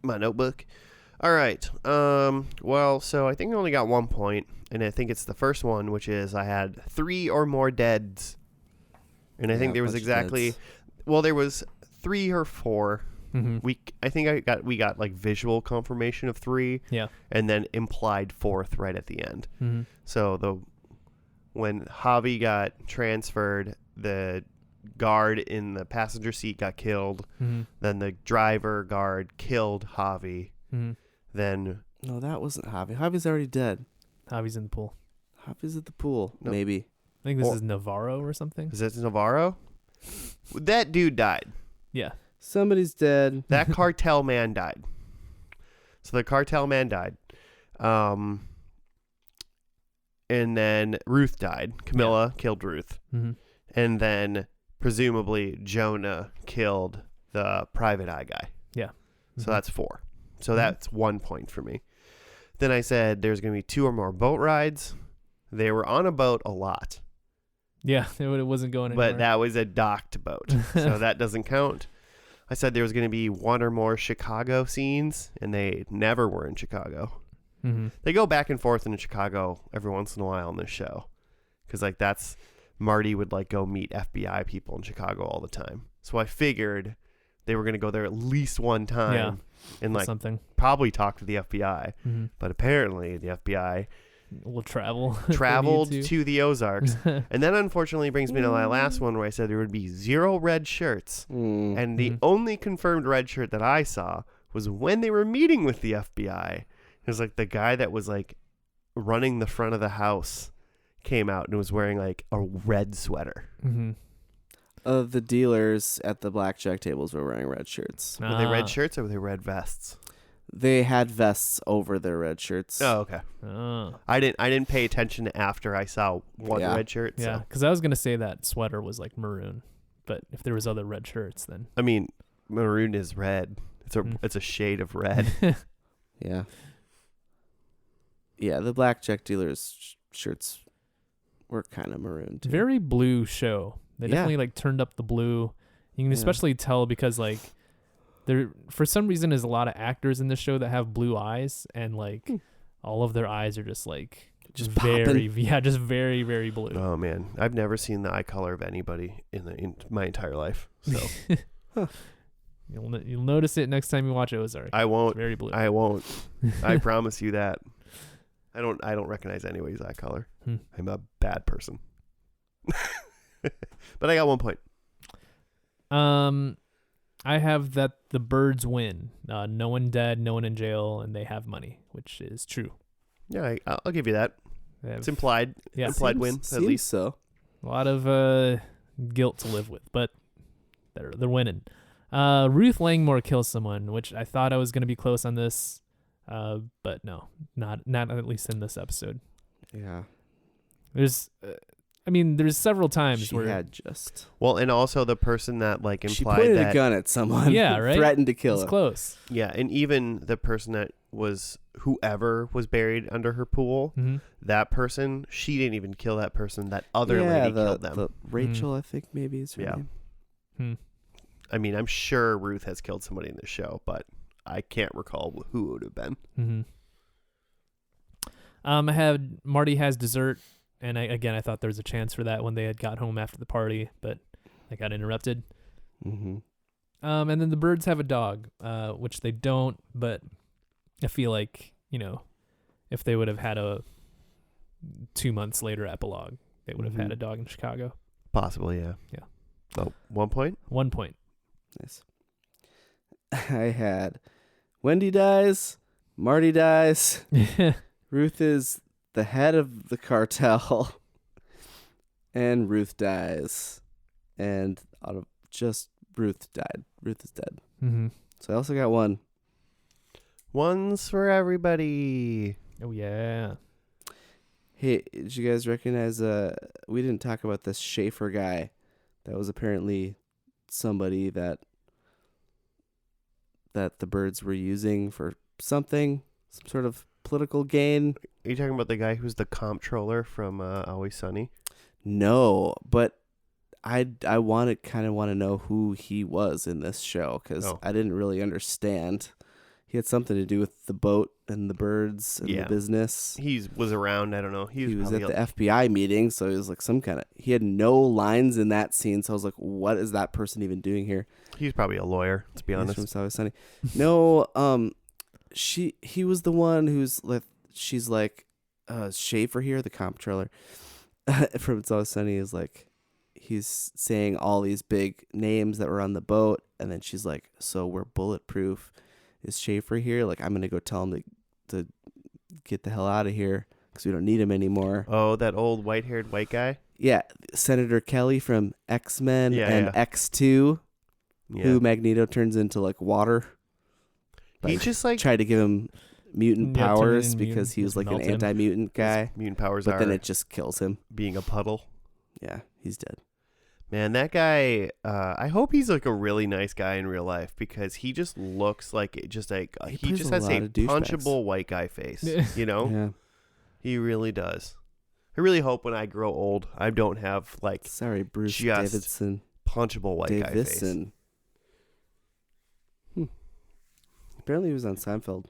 my notebook. All right. Well, so I think I only got 1 point, and I think it's the first one, which is I had 3 or more deads. And I think there was exactly, well, there was 3 or 4. I think we got like visual confirmation of 3. Yeah. And then implied 4th right at the end. So when Javi got transferred, the guard in the passenger seat got killed. Then the driver guard killed Javi. Then no, that wasn't Javi. Javi's already dead. Javi's in the pool. Javi's at the pool. Nope. Maybe. I think this is Navarro or something. Is that Navarro? That dude died. Yeah. Somebody's dead. That cartel man died. So the cartel man died. and then Ruth died. Camilla killed Ruth. Mm-hmm. And then presumably Jonah killed the private eye guy. Yeah. So that's 4. So that's 1 point for me. Then I said there's going to be 2 or more boat rides. They were on a boat a lot. Yeah, it wasn't going anywhere. But that was a docked boat. So that doesn't count. I said there was going to be 1 or more Chicago scenes, and they never were in Chicago. Mm-hmm. They go back and forth in Chicago every once in a while on this show. Because, like, that's... Marty would, like, go meet FBI people in Chicago all the time. So I figured they were going to go there at least one time and, like, something. probably talk to the FBI. Mm-hmm. But apparently the FBI Will traveled to the Ozarks. And that unfortunately brings me to my last one where I said there would be 0 red shirts. And the only confirmed red shirt that I saw was when they were meeting with the FBI. It was like the guy that was like running the front of the house came out and was wearing like a red sweater. Mm-hmm. The dealers at the blackjack tables were wearing red shirts. Were they red shirts or were they red vests? They had vests over their red shirts. Oh, okay. Oh. I didn't pay attention after I saw one red shirt. Yeah, So. because I was gonna say that sweater was like maroon, but if there was other red shirts, then I mean, maroon is red. It's a shade of red. Yeah. Yeah, the blackjack dealers' shirts were kind of maroon too. very blue show. They definitely like turned up the blue. You can especially tell because like there for some reason there's a lot of actors in this show that have blue eyes, and like all of their eyes are just like Just very popping. just very very blue. Oh man, I've never seen the eye color of anybody in my entire life. So You'll notice it next time you watch Ozark. I won't. It's very blue. I won't. I promise you that. I don't recognize anybody's eye color. I'm a bad person. But I got 1 point. I have that the birds win. No one dead, no one in jail, and they have money, which is true. Yeah, I'll give you that. It's implied. Yeah. Implied win, at Seems least. so. A lot of guilt to live with, but they're winning. Ruth Langmore kills someone, which I thought I was going to be close on this, but no, not at least in this episode. Yeah. There's several times She where had just. Well, and also the person that like She implied pointed that. a gun at someone. Yeah, right? Threatened to kill it's him. close. Yeah, and even the person that was whoever was buried under her pool, Mm-hmm. that person, she didn't even kill that person. That other lady killed them. Rachel, I think maybe is her name. I mean, I'm sure Ruth has killed somebody in this show, but I can't recall who it would have been. Mm-hmm. I had Marty has dessert, and I thought there was a chance for that when they had got home after the party, but I got interrupted. Mm-hmm. And then the birds have a dog, which they don't, but I feel like, if they would have had a 2 months later epilogue, they would have had a dog in Chicago. Possibly, yeah. Yeah. Oh, 1 point? 1 point. Nice. I had Wendy dies, Marty dies, Ruth is the head of the cartel, and Ruth dies. And out of just Ruth died. Ruth is dead. Mm-hmm. So I also got one. One's for everybody. Oh, yeah. Hey, did you guys recognize, we didn't talk about this Schaefer guy that was apparently somebody that the birds were using for something, some sort of political gain. Are you talking about the guy who's the comptroller from Always Sunny? No, but I want to know who he was in this show because I didn't really understand. He had something to do with the boat and the birds and the business. He was around. I don't know. He was at the FBI meeting, so he was like he had no lines in that scene. So I was like, what is that person even doing here? He's probably a lawyer, to be He's honest. from South Sunny. No, he was the one who's like, she's like, Schaefer here, the comptroller from South Sunny is like, he's saying all these big names that were on the boat, and then she's like, so we're bulletproof. Is Schaefer here? Like, I'm going to go tell him to get the hell out of here because we don't need him anymore. Oh, that old white-haired white guy? Yeah, Senator Kelly from X-Men and X2, who Magneto turns into, like, water. He just, like... tried to give him mutant Yeah, turn powers into because mutant, he was just like an melt him. anti-mutant guy. Mutant powers But are then it just kills him. being a puddle. Yeah, he's dead. Man, that guy, I hope he's like a really nice guy in real life because he just looks like he just plays has a a lot of douchebags. punchable white guy face, you know? Yeah. He really does. I really hope when I grow old, I don't have like Sorry, Bruce just Davidson. punchable white guy face. Davison. Apparently he was on Seinfeld.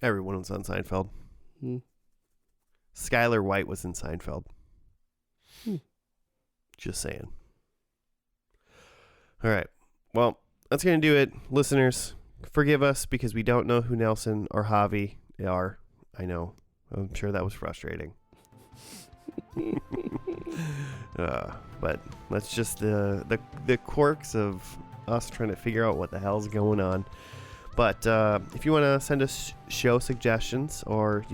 Everyone was on Seinfeld. Hmm. Skylar White was in Seinfeld. Hmm. Just saying. All right. Well, that's going to do it. Listeners, forgive us because we don't know who Nelson or Javi are. I know. I'm sure that was frustrating. But that's just the quirks of us trying to figure out what the hell's going on. But if you want to send us show suggestions or,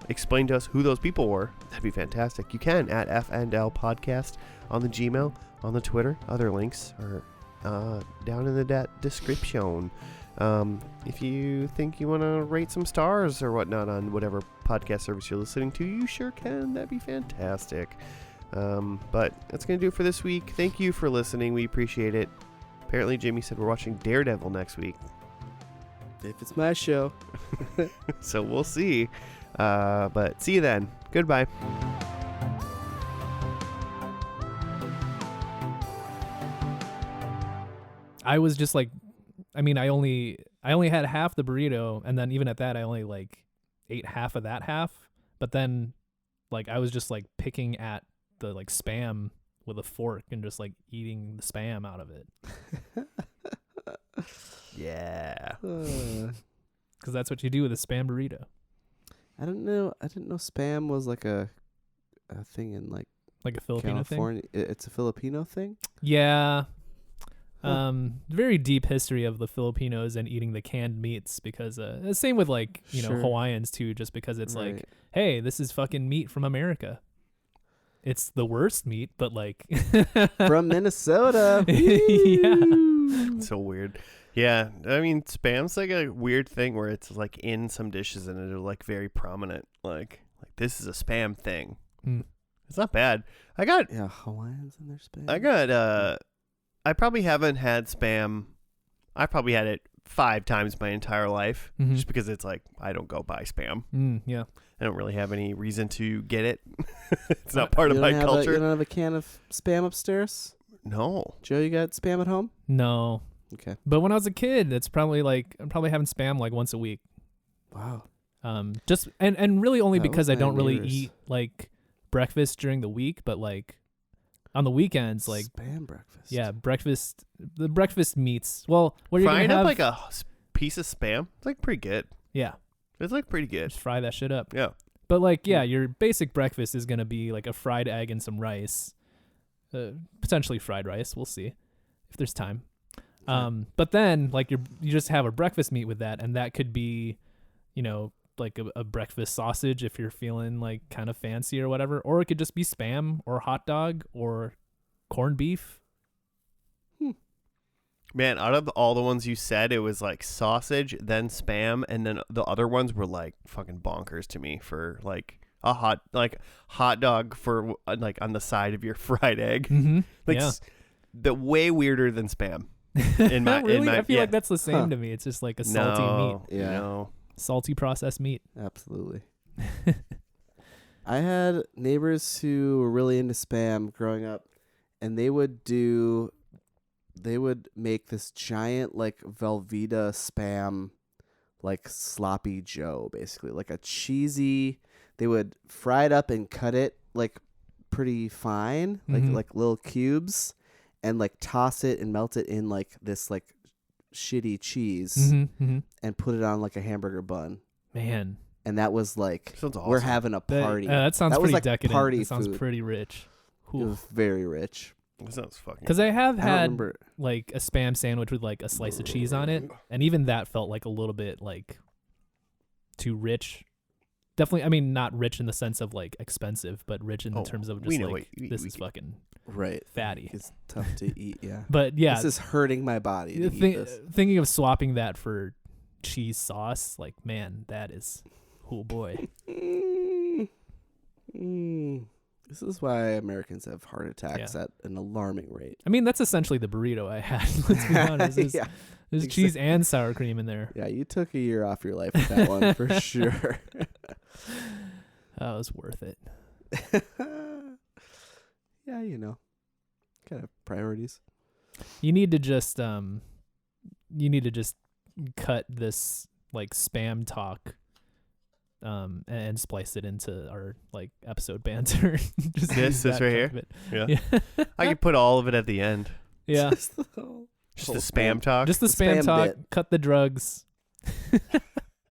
explain to us who those people were, that'd be fantastic. You can at FNL Podcast on the Gmail, on the Twitter. Other links are down in the description. If you think you want to rate some stars or whatnot on whatever podcast service you're listening to, you sure can. That'd be fantastic. But that's going to do it for this week. Thank you for listening. We appreciate it. Apparently, Jimmy said we're watching Daredevil next week. If it's my show. So we'll see. But see you then. Goodbye. I was just like, I only had half the burrito, and then even at that, I only like ate half of that half. But then, like, I was just like picking at the like Spam with a fork and just like eating the Spam out of it. Yeah. Because that's what you do with a Spam burrito. I didn't know Spam was like a thing in like Like a Filipino California. thing? It's a Filipino thing? Yeah. Huh. Very deep history of the Filipinos and eating the canned meats because same with like, Sure. Hawaiians too, just because it's Right. like, hey, this is fucking meat from America. It's the worst meat, but like From Minnesota. Yeah. So weird. Yeah. I mean, Spam's like a weird thing where it's like in some dishes and it's like very prominent. Like this is a Spam thing. Mm. It's not bad. I got Hawaiians in their Spam. I probably haven't had Spam. I probably had it 5 times my entire life Mhm. just because it's like I don't go buy Spam. Yeah. I don't really have any reason to get it. It's not part of my You culture. don't have a can of Spam upstairs? No. Joe, you got Spam at home? No. Okay. But when I was a kid, it's probably like I'm probably having Spam like once a week. Wow. Just and really only That because was I don't really neighbors. eat like breakfast during the week, but like on the weekends, like Spam breakfast. yeah, the breakfast meats. Well, what you're Frying gonna up have, like a piece of Spam, it's like pretty good. yeah, It's like pretty good. just fry that shit up. Yeah. But like yeah, your basic breakfast is gonna be like a fried egg and some rice, potentially fried rice. We'll see if there's time. But then like you just have a breakfast meat with that, and that could be, like a breakfast sausage if you're feeling like kind of fancy or whatever, or it could just be Spam or hot dog or corned beef. Man, out of all the ones you said, it was like sausage, then Spam, and then the other ones were like fucking bonkers to me for like a hot dog for like on the side of your fried egg. Mm-hmm. Like Yeah. the way weirder than Spam. In my, really? in my, I feel yeah. like that's the same Huh. to me. It's just like a salty meat, Yeah. No. salty processed meat. Absolutely. I had neighbors who were really into Spam growing up, and they would make this giant like Velveeta Spam, like sloppy Joe, basically like a cheesy. They would fry it up and cut it like pretty fine, Mhm. like little cubes, and like toss it and melt it in like this like shitty cheese Mm-hmm. and put it on like a hamburger bun. Man, And that was like Sounds awesome. we're having a party. that sounds That was pretty like decadent. party That sounds food. pretty rich. It was very rich. That sounds fucking. Because I have I don't had remember. like a Spam sandwich with like a slice of cheese on it, and even that felt like a little bit like too rich. Definitely, I mean, not rich in the sense of like expensive, but rich in the Oh, terms of we just know like what- this we- is fucking Right. fatty. It's tough to eat, yeah. But yeah, This is hurting my body to eat this. thinking of swapping that for cheese sauce, like, man, that is, oh boy. This is why Americans have heart attacks at an alarming rate. I mean, that's essentially the burrito I had. Let's be honest. There's cheese and sour cream in there. Yeah, you took a year off your life with that one for sure. Oh, it was worth it. Yeah, kind of priorities. You need to just cut this like spam talk and splice it into our like episode banter. Just this right here. Yeah. I could put all of it at the end. Yeah. Just the spam talk. Just the spam talk. bit. Cut the drugs.